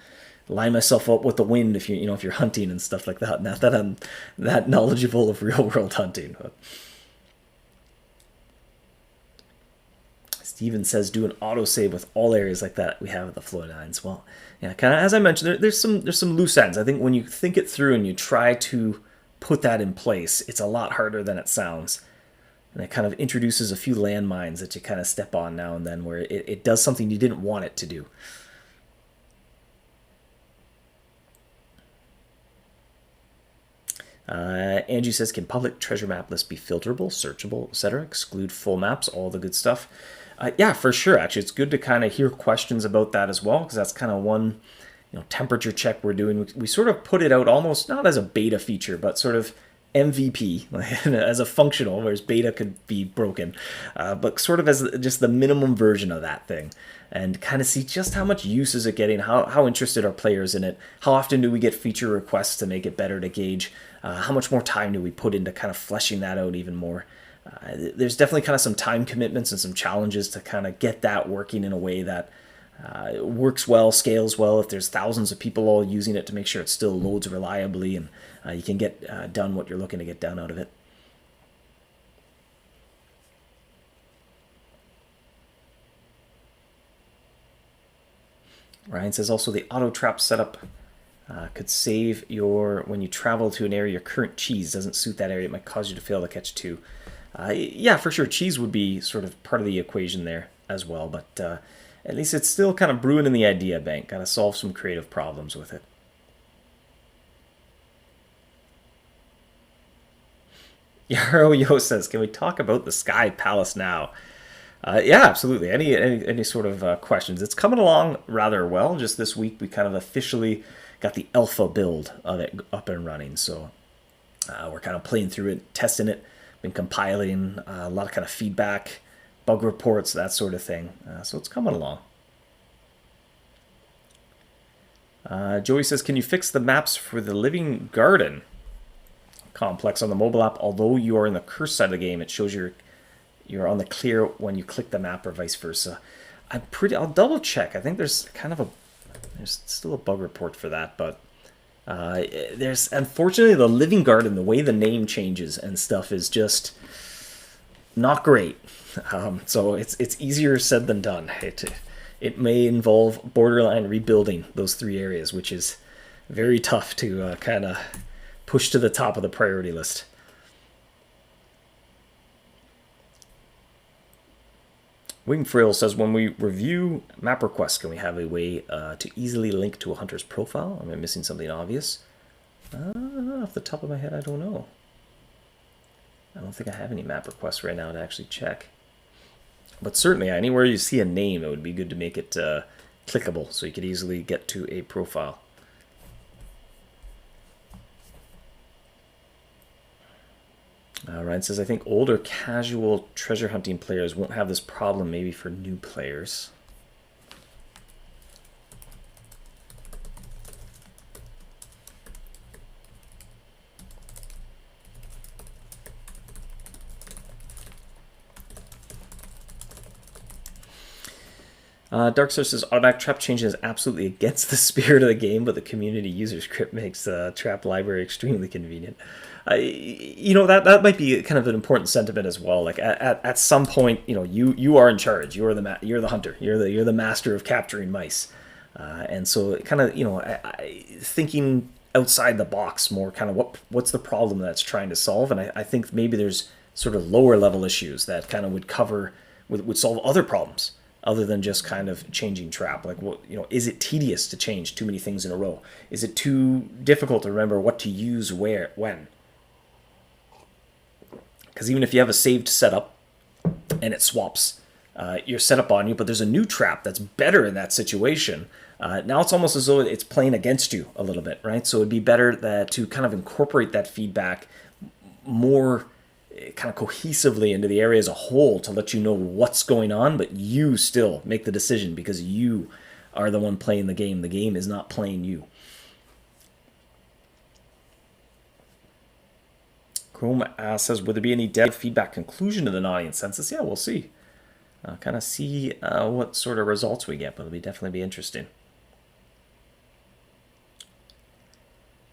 line myself up with the wind if if you're hunting and stuff like that. Not that I'm that knowledgeable of real world hunting. But Steven says, do an autosave with all areas like that we have at the flow lines. Well, yeah, kind of as I mentioned, there's some loose ends. I think when you think it through and you try to put that in place, it's a lot harder than it sounds. And it kind of introduces a few landmines that you kind of step on now and then, where it does something you didn't want it to do. Angie says, can public treasure map lists be filterable, searchable, etc.? Exclude full maps, all the good stuff. Yeah, for sure. Actually, it's good to kind of hear questions about that as well, because that's kind of one, temperature check we're doing. We sort of put it out almost not as a beta feature, but sort of MVP as a functional, whereas beta could be broken, but sort of as just the minimum version of that thing, and kind of see just how much use is it getting, how interested are players in it, how often do we get feature requests to make it better to gauge, how much more time do we put into kind of fleshing that out even more. There's definitely kind of some time commitments and some challenges to kind of get that working in a way that works well, scales well. If there's thousands of people all using it, to make sure it still loads reliably and you can get done what you're looking to get done out of it. Ryan says also the auto trap setup could save when you travel to an area your current cheese doesn't suit that area. It might cause you to fail to catch two. Yeah, for sure. Cheese would be sort of part of the equation there as well, but at least it's still kind of brewing in the idea bank. Got to solve some creative problems with it. Yaro Yo says, "Can we talk about the Sky Palace now?" Yeah, absolutely. Any sort of questions? It's coming along rather well. Just this week, we kind of officially got the alpha build of it up and running. So we're kind of playing through it, testing it. Been compiling a lot of kind of feedback, bug reports, that sort of thing. So it's coming along. Joey says, "Can you fix the maps for the Living Garden complex on the mobile app? Although you are in the curse side of the game, it shows you're on the clear when you click the map, or vice versa." I'll double check. I think there's still a bug report for that, but there's, unfortunately, the Living Garden, the way the name changes and stuff is just not great. So it's easier said than done. It may involve borderline rebuilding those 3 areas, which is very tough to kind of push to the top of the priority list. Wingfrill says, "When we review map requests, can we have a way to easily link to a hunter's profile? Am I missing something obvious?" Off the top of my head, I don't know. I don't think I have any map requests right now to actually check. But certainly, anywhere you see a name, it would be good to make it clickable so you could easily get to a profile. Ryan says, "I think older casual treasure hunting players won't have this problem, maybe for new players." Darkstar says, "Automatic trap changing is absolutely against the spirit of the game, but the community user script makes the trap library extremely convenient." That might be kind of an important sentiment as well. Like at some point, you are in charge. You're the hunter. You're the master of capturing mice, and so kind of thinking outside the box more. Kind of what's the problem that's trying to solve, and I think maybe there's sort of lower level issues that kind of would solve other problems other than just kind of changing trap. Like, is it tedious to change too many things in a row? Is it too difficult to remember what to use when? Because even if you have a saved setup and it swaps your setup on you, but there's a new trap that's better in that situation, now it's almost as though it's playing against you a little bit, right? So it'd be better to kind of incorporate that feedback more kind of cohesively into the area as a whole to let you know what's going on, but you still make the decision because you are the one playing the game. The game is not playing you. Chrome says, "Would there be any dev feedback conclusion to the audience census?" Yeah, we'll see. Kind of see what sort of results we get, but it'll definitely be interesting.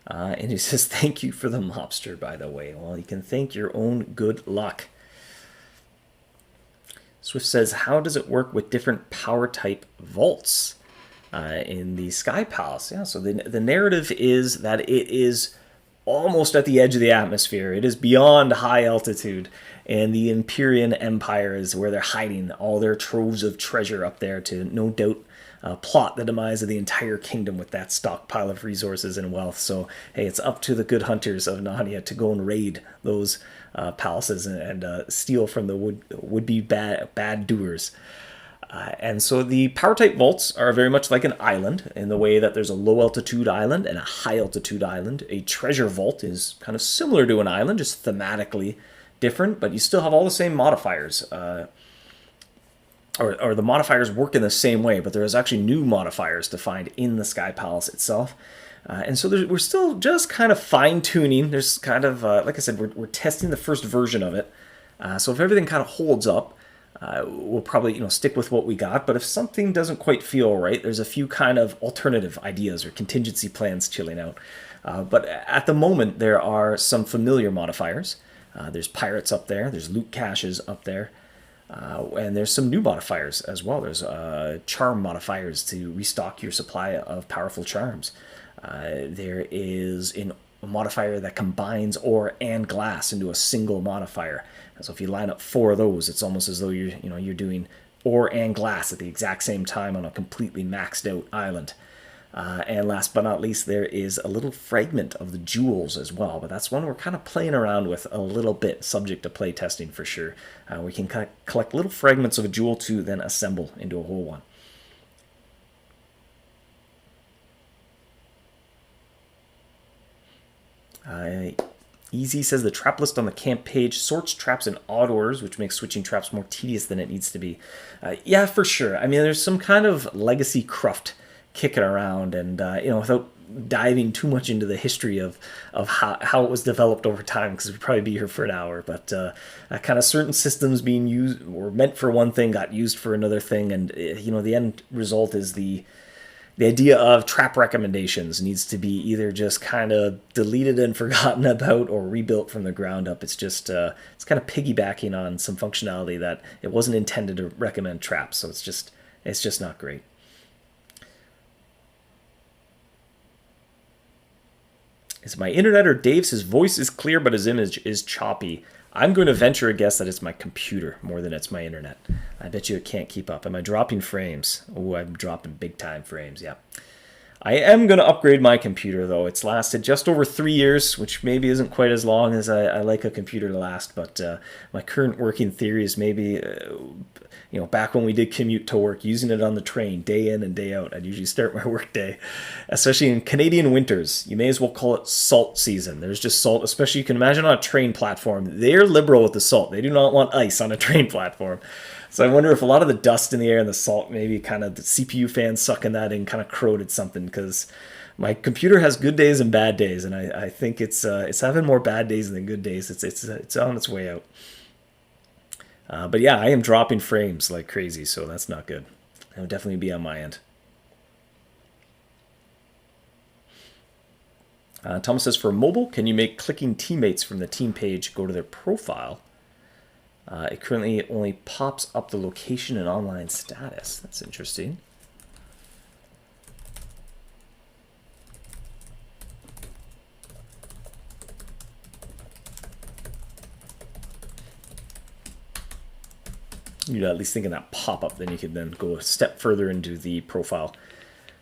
And he says, "Thank you for the mobster, by the way." Well, you can thank your own good luck. Swift says, "How does it work with different power type vaults in the Sky Palace?" Yeah, so the narrative is that it is almost at the edge of the atmosphere. It is beyond high altitude, and the Empyrean Empire is where they're hiding all their troves of treasure up there to no doubt plot the demise of the entire kingdom with that stockpile of resources and wealth. So, hey, it's up to the good hunters of Narnia to go and raid those palaces and steal from the would-be bad doers. And so the power type vaults are very much like an island in the way that there's a low altitude island and a high altitude island. A treasure vault is kind of similar to an island, just thematically different, but you still have all the same modifiers. Or the modifiers work in the same way, but there's actually new modifiers to find in the Sky Palace itself. And so we're still just kind of fine-tuning. There's kind of, like I said, we're testing the first version of it. So if everything kind of holds up, we'll probably stick with what we got. But if something doesn't quite feel right, there's a few kind of alternative ideas or contingency plans chilling out. But at the moment, there are some familiar modifiers. There's pirates up there. There's loot caches up there. And there's some new modifiers as well. There's charm modifiers to restock your supply of powerful charms. There is a modifier that combines ore and glass into a single modifier. And so if you line up 4 of those, it's almost as though you're doing ore and glass at the exact same time on a completely maxed out island. And last but not least, there is a little fragment of the jewels as well, but that's one we're kind of playing around with a little bit, subject to play testing for sure. We can kind of collect little fragments of a jewel to then assemble into a whole one. Easy says the trap list on the camp page sorts traps in odd orders, which makes switching traps more tedious than it needs to be. Yeah, for sure. I mean, there's some kind of legacy cruft kicking around, and without diving too much into the history of how it was developed over time, because we'd probably be here for an hour, but kind of certain systems being used or meant for one thing got used for another thing, and the end result is the idea of trap recommendations needs to be either just kind of deleted and forgotten about or rebuilt from the ground up. It's just it's kind of piggybacking on some functionality that it wasn't intended to recommend traps, so it's just not great. Is it my internet or Dave's? His voice is clear, but his image is choppy. I'm going to venture a guess that it's my computer more than it's my internet. I bet you it can't keep up. Am I dropping frames? Oh, I'm dropping big time frames, yeah. I am going to upgrade my computer, though. It's lasted just over 3 years, which maybe isn't quite as long as I like a computer to last, but my current working theory is maybe, back when we did commute to work, using it on the train day in and day out. I'd usually start my work day, especially in Canadian winters. You may as well call it salt season. There's just salt, especially you can imagine on a train platform. They're liberal with the salt. They do not want ice on a train platform. So I wonder if a lot of the dust in the air and the salt, maybe kind of the CPU fans sucking that in kind of corroded something, because my computer has good days and bad days, and I think it's having more bad days than good days. It's on its way out. But yeah, I am dropping frames like crazy, so that's not good. That would definitely be on my end. Thomas says, for mobile, can you make clicking teammates from the team page go to their profile? It currently only pops up the location and online status. That's interesting. You'd at least think of that pop-up, then you could then go a step further into the profile.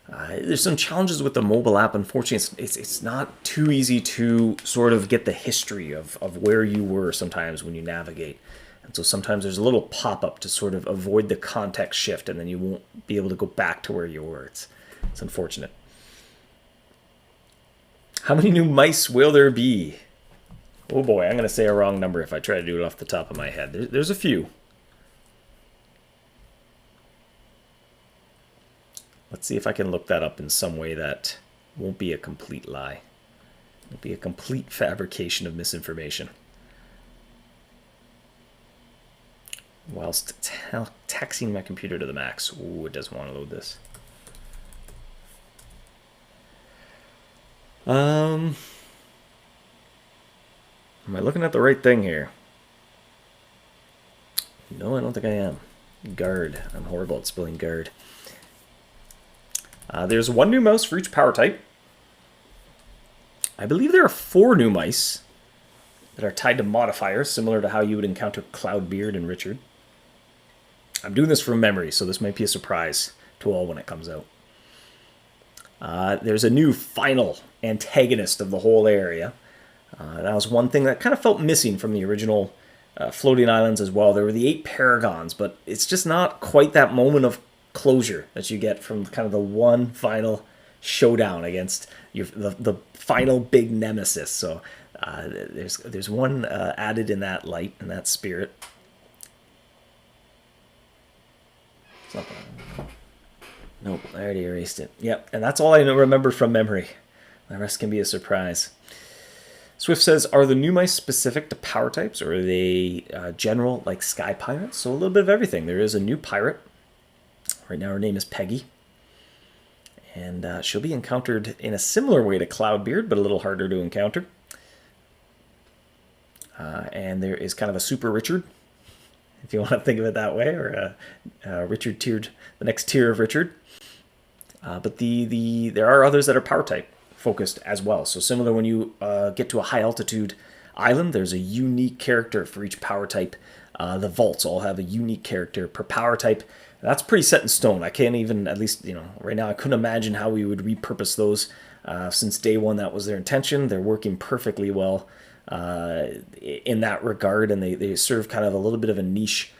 There's some challenges with the mobile app. Unfortunately, it's not too easy to sort of get the history of where you were sometimes when you navigate. And so sometimes there's a little pop-up to sort of avoid the context shift, and then you won't be able to go back to where you were. It's unfortunate. How many new mice will there be? Oh boy, I'm going to say a wrong number if I try to do it off the top of my head. There's a few. Let's see if I can look that up in some way that won't be a complete lie. It'll be a complete fabrication of misinformation. Whilst taxing my computer to the max. Ooh, it doesn't want to load this. Am I looking at the right thing here? No, I don't think I am. Guard. I'm horrible at spelling guard. There's 1 new mouse for each power type. I believe there are 4 new mice that are tied to modifiers, similar to how you would encounter Cloudbeard and Richard. I'm doing this from memory, so this might be a surprise. to all when it comes out. There's a new final antagonist of the whole area. That was one thing that kind of felt missing from the original Floating Islands as well. There were the 8 Paragons, but it's just not quite that moment of closure that you get from kind of the one final showdown against the final big nemesis. So there's one added in that light, in that spirit. Nope, I already erased it. Yep, and that's all I remember from memory. The rest can be a surprise. Swift says, are the new mice specific to power types, or are they general, like sky pirates? So a little bit of everything. There is a new pirate. Right now her name is Peggy. And she'll be encountered in a similar way to Cloudbeard, but a little harder to encounter. And there is kind of a Super Richard, if you want to think of it that way, or Richard tiered, the next tier of Richard. But there are others that are power type focused as well. So similar, when you get to a high altitude island, there's a unique character for each power type. The vaults all have a unique character per power type. That's pretty set in stone. I can't even, at least, right now I couldn't imagine how we would repurpose those. Since day one, that was their intention. They're working perfectly well in that regard, and they serve kind of a little bit of a niche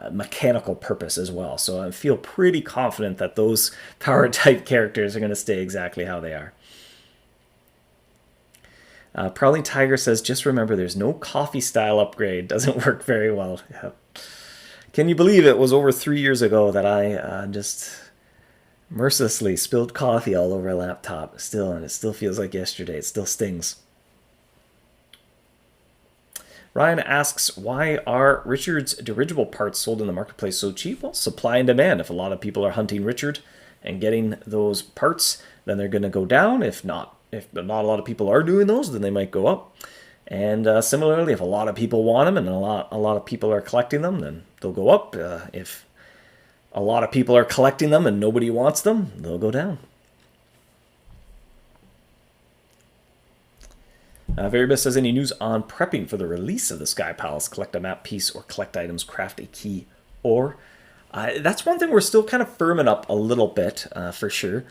mechanical purpose as well. So I feel pretty confident that those power type characters are going to stay exactly how they are. Prowling Tiger says, just remember there's no coffee style upgrade. Doesn't work very well. Yep. Can you believe it was over 3 years ago that I just mercilessly spilled coffee all over a laptop still, and it still feels like yesterday. It still stings. Ryan asks, why are Richard's dirigible parts sold in the marketplace so cheap? Well, supply and demand. If a lot of people are hunting Richard and getting those parts, then they're going to go down. If not a lot of people are doing those, then they might go up. And similarly, if a lot of people want them and a lot of people are collecting them, then they'll go up. If a lot of people are collecting them and nobody wants them, they'll go down. Veribus says, any news on prepping for the release of the Sky Palace? Collect a map piece or collect items, craft a key, or... that's one thing we're still kind of firming up a little bit, for sure.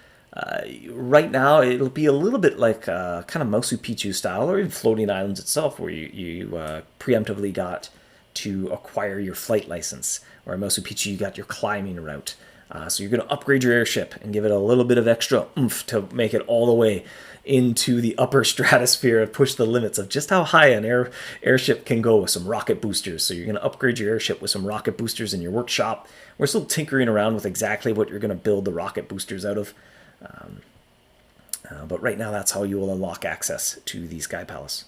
Right now, it'll be a little bit like kind of Masu Picchu style, or even Floating Islands itself, where you preemptively got to acquire your flight license. Or in Masu Picchu, you got your climbing route. So you're going to upgrade your airship and give it a little bit of extra oomph to make it all the way into the upper stratosphere and push the limits of just how high an airship can go with some rocket boosters. So you're going to upgrade your airship with some rocket boosters in your workshop. We're still tinkering around with exactly what you're going to build the rocket boosters out of. But right now, that's how you will unlock access to the Sky Palace.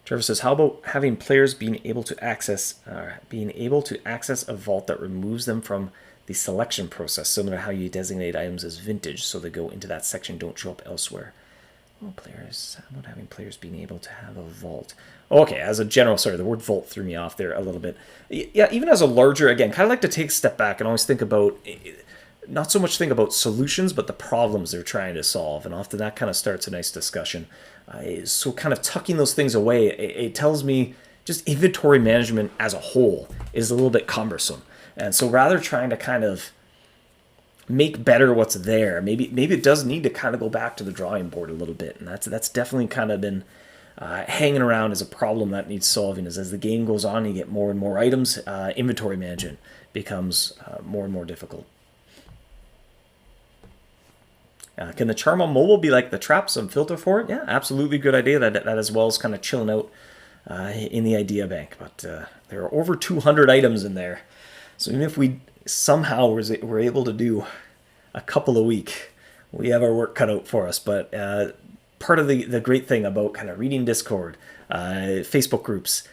Trevor says, how about having players being able to access a vault that removes them from the selection process, similar to how you designate items as vintage, so they go into that section, don't show up elsewhere. Well, how about having players being able to have a vault? Okay, as a general, sorry, the word vault threw me off there a little bit. Yeah, even as a larger, again, kind of like to take a step back and always think about, not so much think about solutions, but the problems they're trying to solve. And often that kind of starts a nice discussion. So kind of tucking those things away, it tells me just inventory management as a whole is a little bit cumbersome. And so rather trying to kind of make better what's there, maybe it does need to kind of go back to the drawing board a little bit. And that's definitely kind of been hanging around as a problem that needs solving. Is as the game goes on, you get more and more items, inventory management becomes more and more difficult. Can the charm on mobile be like the trap, some filter for it? Yeah, absolutely good idea. That as well as kind of chilling out in the idea bank. But there are over 200 items in there. So even if we somehow were able to do a couple a week, we have our work cut out for us. But part of the great thing about kind of reading Discord, Facebook groups,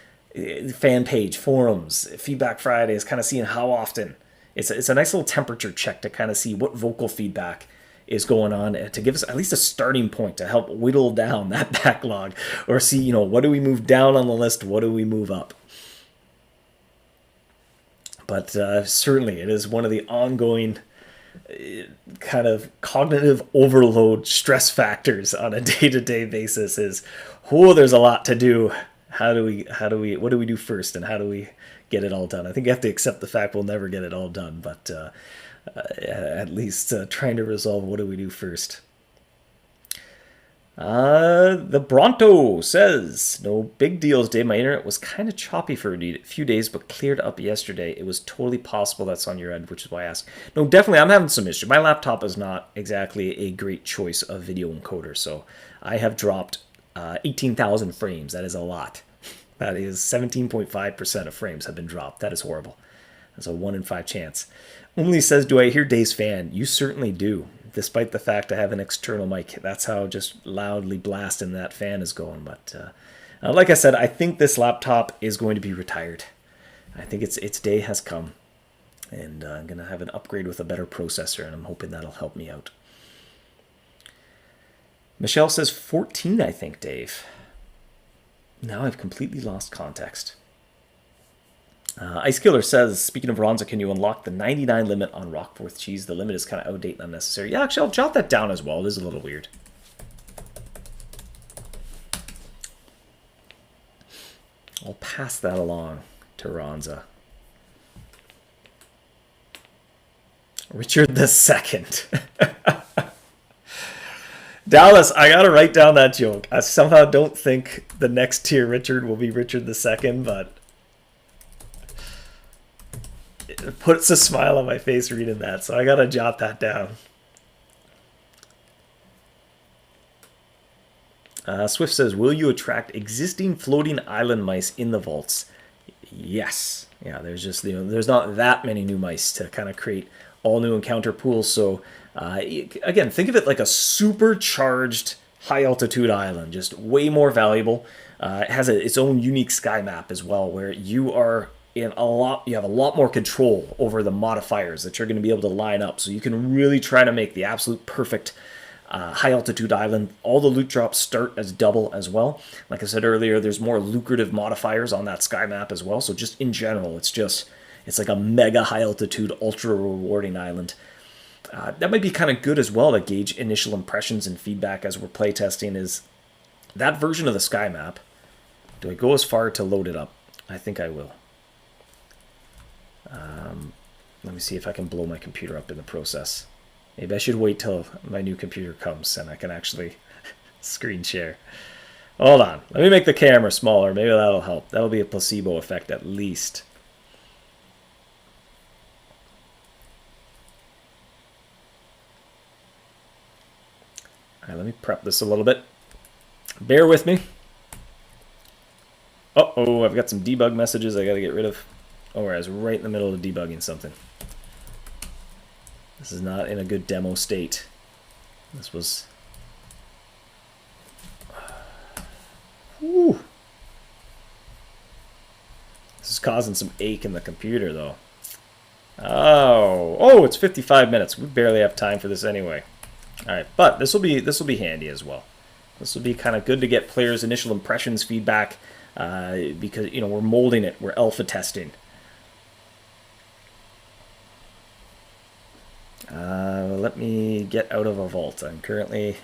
fan page, forums, Feedback Fridays, kind of seeing how often. It's a nice little temperature check to kind of see what vocal feedback is going on, to give us at least a starting point to help whittle down that backlog, or see, what do we move down on the list, what do we move up. But certainly it is one of the ongoing kind of cognitive overload stress factors on a day-to-day basis is, there's a lot to do. What do we do first, and how do we get it all done. I think you have to accept the fact we'll never get it all done, but at least trying to resolve what do we do first. The Bronto says, no big deals, Dave. My internet was kind of choppy for a few days, but cleared up yesterday. It was totally possible that's on your end, which is why I asked. No, definitely, I'm having some issue. My laptop is not exactly a great choice of video encoder, so I have dropped 18,000 frames. That is a lot. That is 17.5% of frames have been dropped. That is horrible. That's a 1 in 5 chance. Only says, do I hear Dave's fan? You certainly do. Despite the fact I have an external mic. That's how just loudly blasting that fan is going. But like I said, I think this laptop is going to be retired. I think its day has come. And I'm going to have an upgrade with a better processor, and I'm hoping that'll help me out. Michelle says 14, I think, Dave. Now I've completely lost context. Ice Killer says, speaking of Ronza, can you unlock the 99 limit on Rockforth cheese? The limit is kind of outdated and unnecessary. Yeah, actually, I'll jot that down as well. It is a little weird. I'll pass that along to Ronza. Richard the Second. Dallas, I gotta write down that joke. I somehow don't think the next tier Richard will be Richard the Second, but it puts a smile on my face reading that, so I gotta jot that down. Swift says, will you attract existing floating island mice in the vaults? Yes. Yeah, there's just, there's not that many new mice to kind of create all new encounter pools. So again, think of it like a supercharged high altitude island, just way more valuable. It has its own unique sky map as well, where you are you have a lot more control over the modifiers that you're going to be able to line up. So you can really try to make the absolute perfect high altitude island. All the loot drops start as double as well. Like I said earlier, there's more lucrative modifiers on that sky map as well. So just in general, it's like a mega high altitude, ultra rewarding island. That might be kind of good as well to gauge initial impressions and feedback as we're playtesting. Is that version of the sky map? Do I go as far to load it up? I think I will. Let me see if I can blow my computer up in the process. Maybe I should wait till my new computer comes and I can actually screen share. Hold on. Let me make the camera smaller. Maybe that'll help. That'll be a placebo effect at least. All right, let me prep this a little bit. Bear with me. Uh-oh, I've got some debug messages I got to get rid of. Oh, I was right in the middle of debugging something. This is not in a good demo state. This was... Whew. This is causing some ache in the computer, though. Oh, it's 55 minutes. We barely have time for this anyway. All right, but this will be handy as well. This will be kind of good to get players' initial impressions, feedback, because we're molding it. We're alpha testing. Let me get out of a vault. I'm currently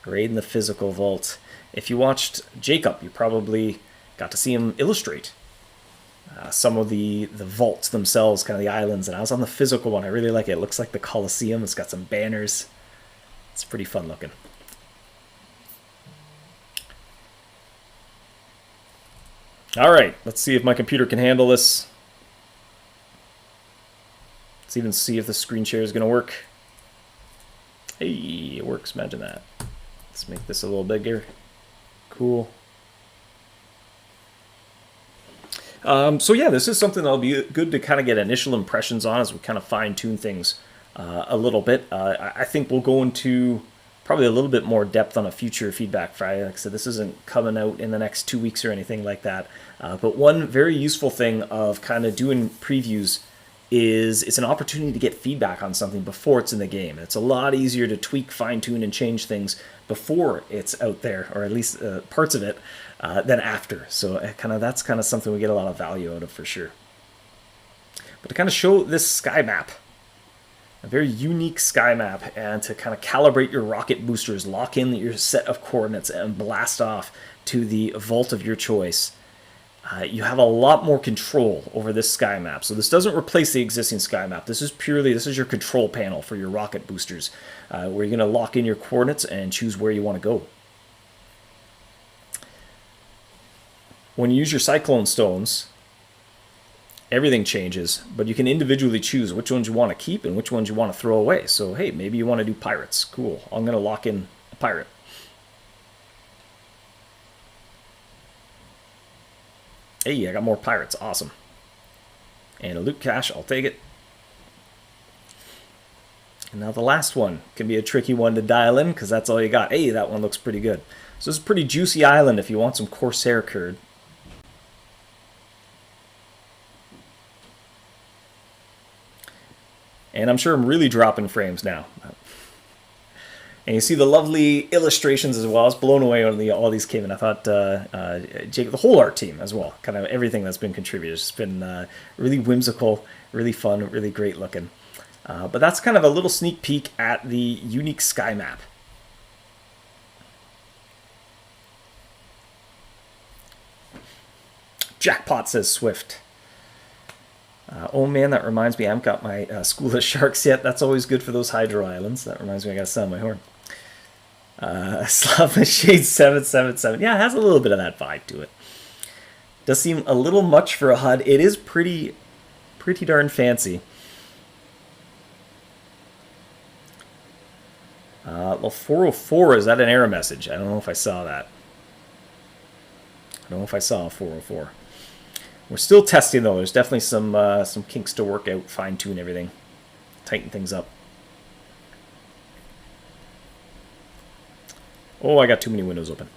raiding the physical vault. If you watched Jacob, you probably got to see him illustrate some of the vaults themselves, kind of the islands. And I was on the physical one. I really like it. It looks like the Colosseum. It's got some banners. It's pretty fun looking. All right, let's see if my computer can handle this. Let's even see if the screen share is going to work. Hey, it works. Imagine that. Let's make this a little bigger. Cool. So yeah, this is something that'll be good to kind of get initial impressions on as we kind of fine-tune things a little bit. I think we'll go into probably a little bit more depth on a future Feedback Friday. Like I said, this isn't coming out in the next 2 weeks or anything like that. But one very useful thing of kind of doing previews is it's an opportunity to get feedback on something before it's in the game. It's a lot easier to tweak, fine-tune, and change things before it's out there, or at least parts of it, than after. So that's kind of something we get a lot of value out of for sure. But to kind of show this sky map, a very unique sky map, and to kind of calibrate your rocket boosters, lock in your set of coordinates, and blast off to the vault of your choice. you have a lot more control over this sky map. So this doesn't replace the existing sky map. This is your control panel for your rocket boosters, where you're going to lock in your coordinates and choose where you want to go. When you use your cyclone stones, everything changes, but you can individually choose which ones you want to keep and which ones you want to throw away. So hey, maybe you want to do pirates. Cool. I'm going to lock in a pirate. Hey, I got more pirates. Awesome. And a loot cache. I'll take it. And now the last one can be a tricky one to dial in because that's all you got. Hey, that one looks pretty good. So this is a pretty juicy island if you want some Corsair curd. And I'm sure I'm really dropping frames now. And you see the lovely illustrations as well. I was blown away when all these came in. I thought Jake, the whole art team as well, kind of everything that's been contributed. It's been really whimsical, really fun, really great looking. But that's kind of a little sneak peek at the unique sky map. Jackpot, says Swift. Oh man, that reminds me, I haven't got my School of Sharks yet. That's always good for those hydro islands. That reminds me I gotta sound my horn. Slava Shade 777. Yeah, it has a little bit of that vibe to it. Does seem a little much for a HUD. It is pretty darn fancy. Well, 404, is that an error message? I don't know if I saw that. I don't know if I saw a 404. We're still testing though. There's definitely some kinks to work out, fine tune everything, tighten things up. Oh, I got too many windows open.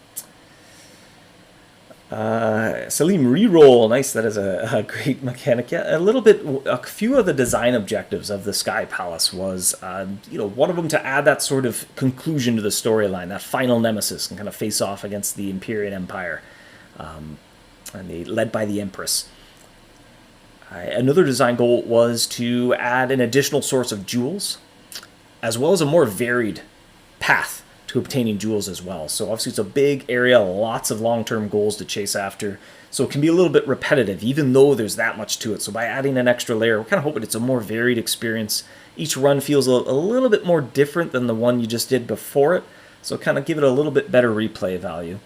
Salim, reroll. Nice. That is a great mechanic. Yeah, a few of the design objectives of the Sky Palace was, one of them to add that sort of conclusion to the storyline, that final nemesis, and kind of face off against the Imperial Empire. And led by the Empress. Another design goal was to add an additional source of jewels, as well as a more varied path to obtaining jewels as well. So obviously it's a big area, lots of long-term goals to chase after, so it can be a little bit repetitive, even though there's that much to it. So by adding an extra layer, we're kind of hoping it's a more varied experience. Each run feels a little bit more different than the one you just did before it, so kind of give it a little bit better replay value.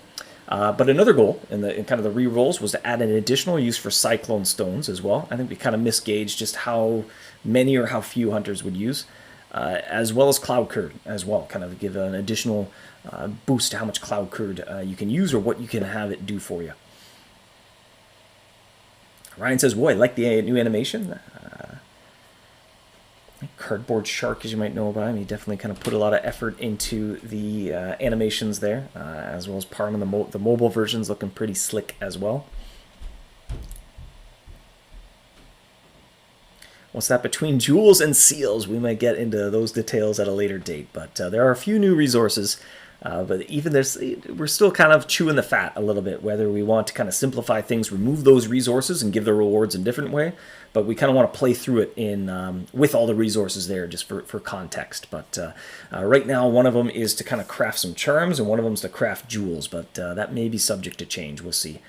But another goal in kind of the re-rolls was to add an additional use for cyclone stones as well. I think we kind of misgauged just how many or how few hunters would use, as well as cloud curd as well. Kind of give an additional boost to how much cloud curd you can use or what you can have it do for you. Ryan says, "Boy, I like the new animation." Cardboard Shark, as you might know about him, he definitely kind of put a lot of effort into the animations there, as well as Parma. The mobile version's looking pretty slick as well. What's that between jewels and seals? We might get into those details at a later date, but there are a few new resources. But even we're still kind of chewing the fat a little bit, whether we want to kind of simplify things, remove those resources and give the rewards in a different way, but we kind of want to play through it in with all the resources there just for context. But right now, one of them is to kind of craft some charms, and one of them is to craft jewels, but that may be subject to change. We'll see.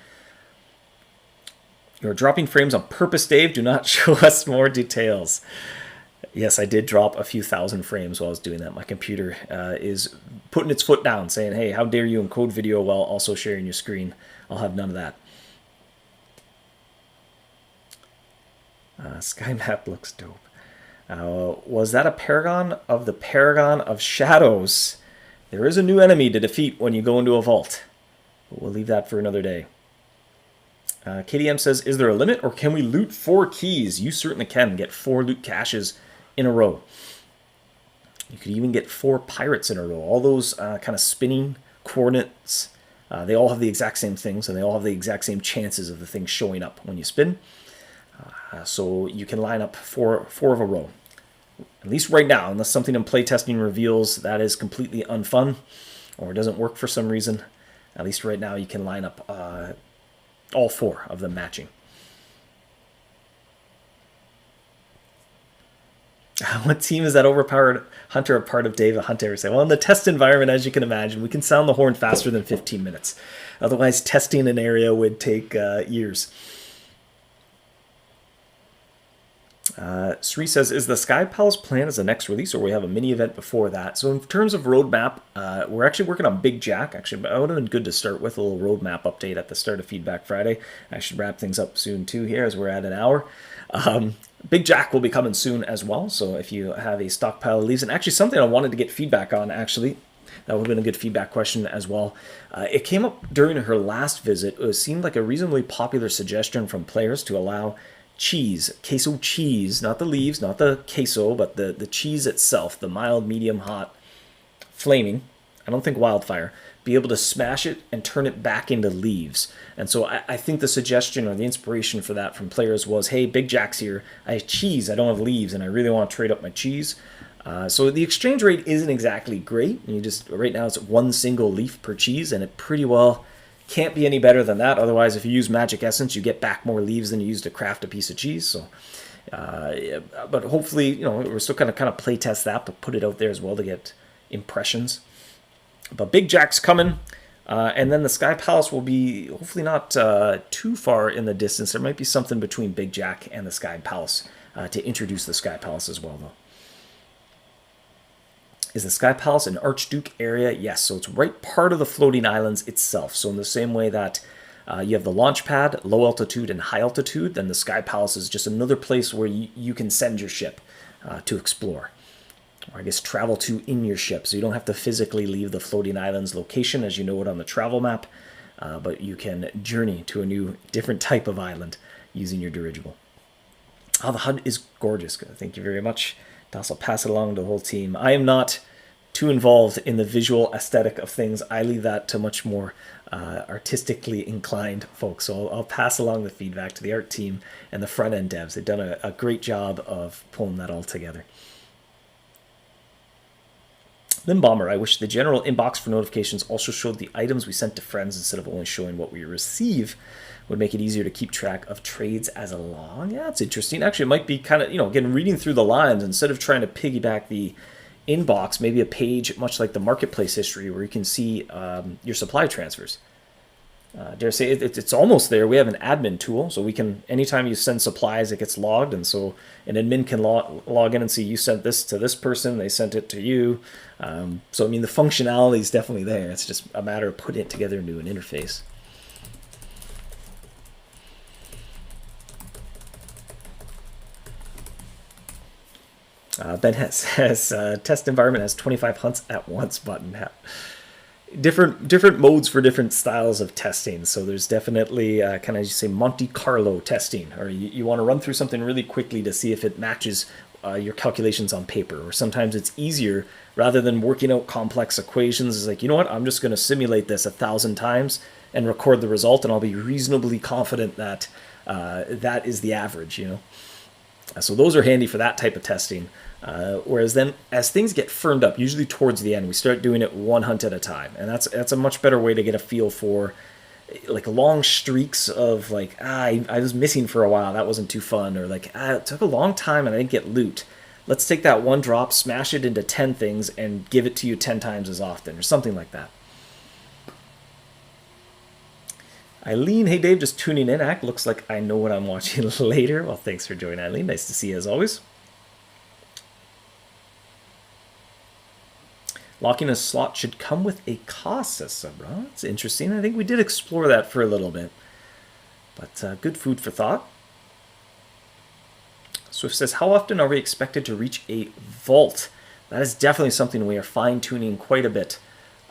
You're dropping frames on purpose, Dave. Do not show us more details. Yes, I did drop a few thousand frames while I was doing that. My computer is putting its foot down, saying, hey, how dare you encode video while also sharing your screen. I'll have none of that. Sky map looks dope. Was that a Paragon of the Paragon of Shadows? There is a new enemy to defeat when you go into a vault. But we'll leave that for another day. KDM says, is there a limit or can we loot 4 keys? You certainly can get 4 loot caches in a row. You could even get 4 pirates in a row. All those kind of spinning coordinates, they all have the exact same things, and they all have the exact same chances of the thing showing up when you spin. So you can line up 4 of a row. At least right now, unless something in playtesting reveals that is completely unfun or doesn't work for some reason. At least right now you can line up all 4 of them matching. What team is that overpowered hunter a part of, Dave? A hunt ever say? Well, in the test environment, as you can imagine, we can sound the horn faster than 15 minutes. Otherwise, testing an area would take years. Sri says, is the Sky Palace planned as the next release, or we have a mini event before that? So in terms of roadmap, we're actually working on Big Jack. Actually, that would have been good to start with a little roadmap update at the start of Feedback Friday. I should wrap things up soon too here as we're at an hour. Big Jack will be coming soon as well. So if you have a stockpile of leaves, and actually something I wanted to get feedback on, actually, that would have been a good feedback question as well. It came up during her last visit. It seemed like a reasonably popular suggestion from players to allow cheese, queso cheese, not the leaves, not the queso, but the cheese itself, the mild, medium, hot, flaming, I don't think wildfire, be able to smash it and turn it back into leaves. And so I think the suggestion or the inspiration for that from players was, hey, Big Jack's here, I have cheese, I don't have leaves, and I really want to trade up my cheese. So the exchange rate isn't exactly great. You just, right now it's one single leaf per cheese, and it pretty well can't be any better than that. Otherwise, if you use magic essence, you get back more leaves than you use to craft a piece of cheese. So, but hopefully, we're still kind of play test that, but put it out there as well to get impressions. But Big Jack's coming, and then the Sky Palace will be hopefully not too far in the distance. There might be something between Big Jack and the Sky Palace to introduce the Sky Palace as well, though. Is the Sky Palace an Archduke area? Yes, so it's right part of the floating islands itself. So in the same way that you have the launch pad, low altitude and high altitude, then the Sky Palace is just another place where you can send your ship to explore. Or I guess travel to in your ship. So you don't have to physically leave the floating islands location as you know it on the travel map, but you can journey to a new, different type of island using your dirigible. Oh, the HUD is gorgeous. Thank you very much. To also pass it along to the whole team. I am not too involved in the visual aesthetic of things. I leave that to much more artistically inclined folks. So I'll pass along the feedback to the art team and the front end devs. They've done a great job of pulling that all together. Then Bomber, I wish the general inbox for notifications also showed the items we sent to friends instead of only showing what we receive. Would make it easier to keep track of trades as a log. Yeah, it's interesting. Actually, it might be kind of, again, reading through the lines instead of trying to piggyback the inbox, maybe a page much like the marketplace history where you can see your supply transfers. Dare say it's almost there. We have an admin tool, so we can, anytime you send supplies, it gets logged, and so an admin can log in and see you sent this to this person, they sent it to you. So I mean, the functionality is definitely there. It's just a matter of putting it together into an interface. Ben says test environment has 25 hunts at once button. Different modes for different styles of testing. So there's definitely kind of, you say, Monte Carlo testing, or you want to run through something really quickly to see if it matches your calculations on paper. Or sometimes it's easier, rather than working out complex equations, it's like, you know what, I'm just going to simulate this 1,000 times and record the result, and I'll be reasonably confident that that is the average, So those are handy for that type of testing. Whereas then, as things get firmed up, usually towards the end, we start doing it one hunt at a time, and that's a much better way to get a feel for like long streaks of like, I was missing for a while, that wasn't too fun, or like, it took a long time and I didn't get loot. Let's take that one drop, smash it into 10 things, and give it to you 10 times as often, or something like that. Eileen, hey Dave, just tuning in. Looks like I know what I'm watching later. Well, thanks for joining, Eileen. Nice to see you as always. Locking a slot should come with a cost, says Sabra. It's interesting. I think we did explore that for a little bit. But good food for thought. Swift says, how often are we expected to reach a vault? That is definitely something we are fine-tuning quite a bit.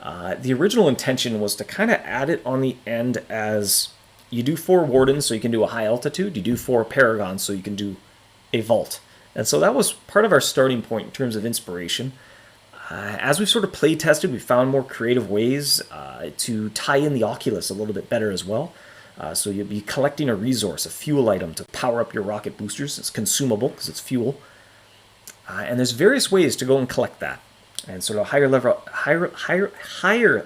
The original intention was to kind of add it on the end as you do 4 wardens so you can do a high altitude, you do 4 paragons so you can do a vault. And so that was part of our starting point in terms of inspiration. As we've sort of play tested, we found more creative ways to tie in the Oculus a little bit better as well. So you'll be collecting a resource, a fuel item to power up your rocket boosters. It's consumable because it's fuel. And there's various ways to go and collect that. And sort of higher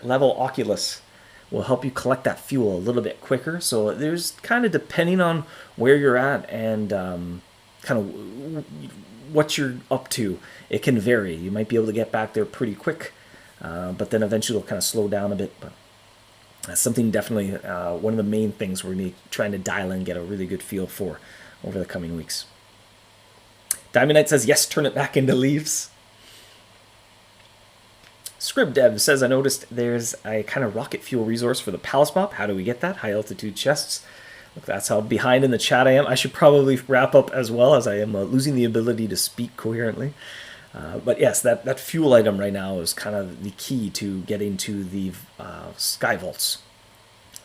level Oculus will help you collect that fuel a little bit quicker. So there's kind of, depending on where you're at and kind of what you're up to. It can vary. You might be able to get back there pretty quick, but then eventually it'll kind of slow down a bit. But that's something definitely one of the main things we're going to be trying to dial in, get a really good feel for over the coming weeks. Diamond Knight says, yes, turn it back into leaves. ScribDev says, I noticed there's a kind of rocket fuel resource for the Palace Mop. How do we get that? High altitude chests. Look, that's how behind in the chat I am. I should probably wrap up as well, as I am losing the ability to speak coherently. But yes, that fuel item right now is kind of the key to getting to the sky vaults.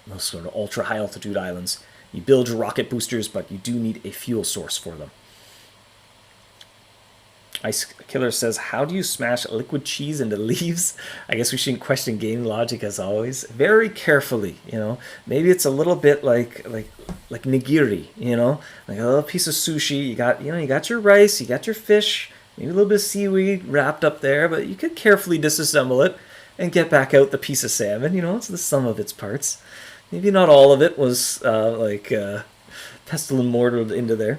Those sort of ultra high altitude islands. You build your rocket boosters, but you do need a fuel source for them. Ice Killer says, how do you smash liquid cheese into leaves? I guess we shouldn't question game logic as always. Very carefully, you know. Maybe it's a little bit like nigiri, you know, like a little piece of sushi. You got your rice, you got your fish, maybe a little bit of seaweed wrapped up there, but you could carefully disassemble it and get back out the piece of salmon. You know, it's the sum of its parts. Maybe not all of it was pestle and mortared into there.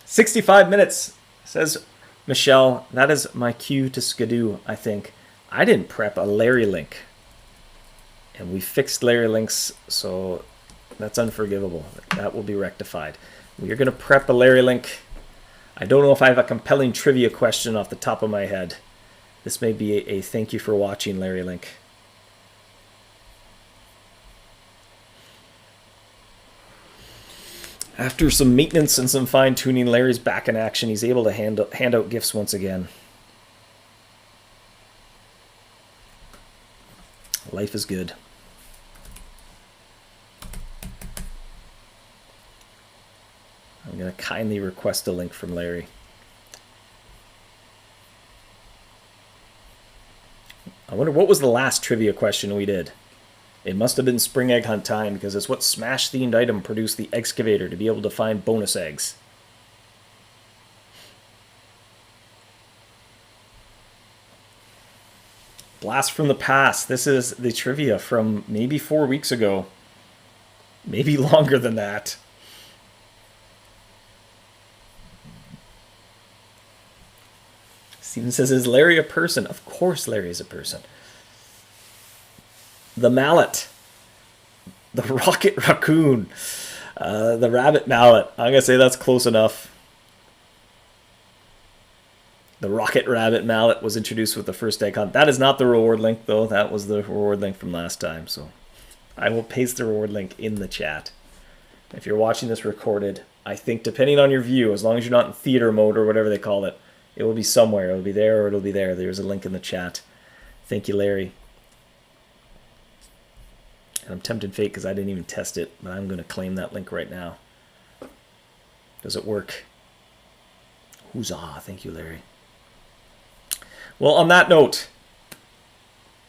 "65 minutes," says Michelle. That is my cue to skidoo, I think. I didn't prep a Larry link. And we fixed Larry links, so that's unforgivable. That will be rectified. We are going to prep a Larry link. I don't know if I have a compelling trivia question off the top of my head. This may be a thank you for watching Larry link. After some maintenance and some fine-tuning, Larry's back in action. He's able to hand out gifts once again. Life is good. I'm going to kindly request a link from Larry. I wonder what was the last trivia question we did. It must have been Spring Egg Hunt time, because it's what Smash-themed item produced the excavator to be able to find bonus eggs. Blast from the past. This is the trivia from maybe 4 weeks ago. Maybe longer than that. Steven says, is Larry a person? Of course Larry is a person. The mallet, the rocket raccoon, the rabbit mallet. I'm going to say that's close enough. The rocket rabbit mallet was introduced with the first egg hunt. That is not the reward link, though. That was the reward link from last time. So I will paste the reward link in the chat. If you're watching this recorded, I think depending on your view, as long as you're not in theater mode or whatever they call it, it will be somewhere. It'll be there or it'll be there. There's a link in the chat. Thank you, Larry. And I'm tempting fate because I didn't even test it, but I'm going to claim that link right now. Does it work? Huzzah. Thank you, Larry. Well, on that note,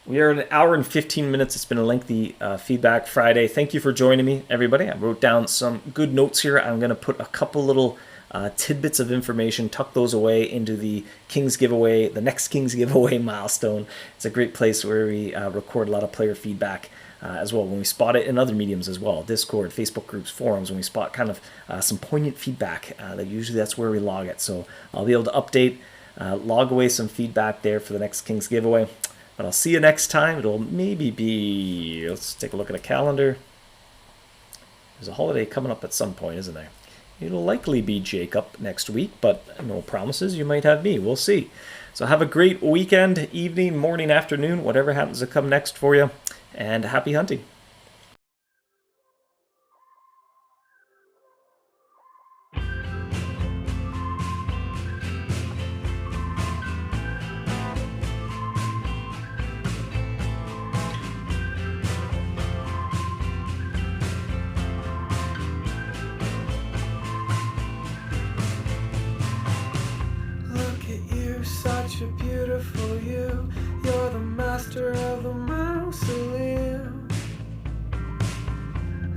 we are at 1 hour and 15 minutes. It's been a lengthy Feedback Friday. Thank you for joining me, everybody. I wrote down some good notes here. I'm going to put a couple little tidbits of information, tuck those away into the King's Giveaway, the next King's Giveaway milestone. It's a great place where we record a lot of player feedback as well, when we spot it in other mediums as well, Discord, Facebook groups, forums, when we spot kind of some poignant feedback, usually that's where we log it. So I'll be able to update, log away some feedback there for the next King's Giveaway. But I'll see you next time. It'll maybe be, let's take a look at a calendar. There's a holiday coming up at some point, isn't there? It'll likely be Jacob next week, but no promises. You might have me. We'll see. So have a great weekend, evening, morning, afternoon, whatever happens to come next for you. And happy hunting. Look at you, such a beautiful you. You're the master of the mausoleum.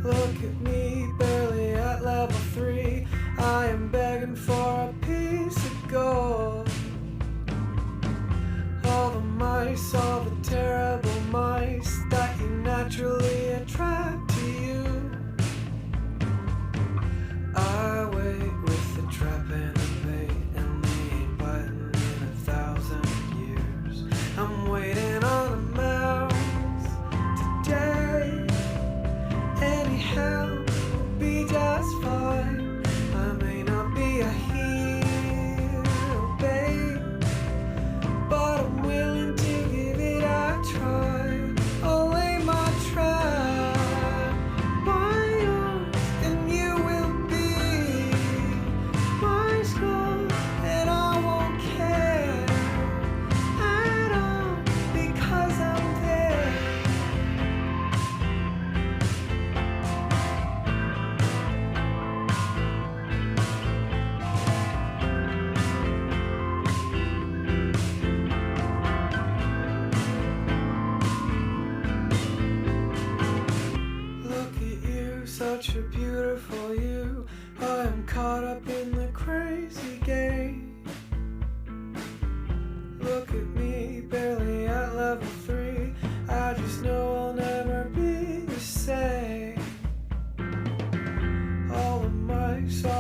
Look at me, barely at level 3. I am begging for a piece of gold. All the mice, all the terrible mice that you naturally attract to you. So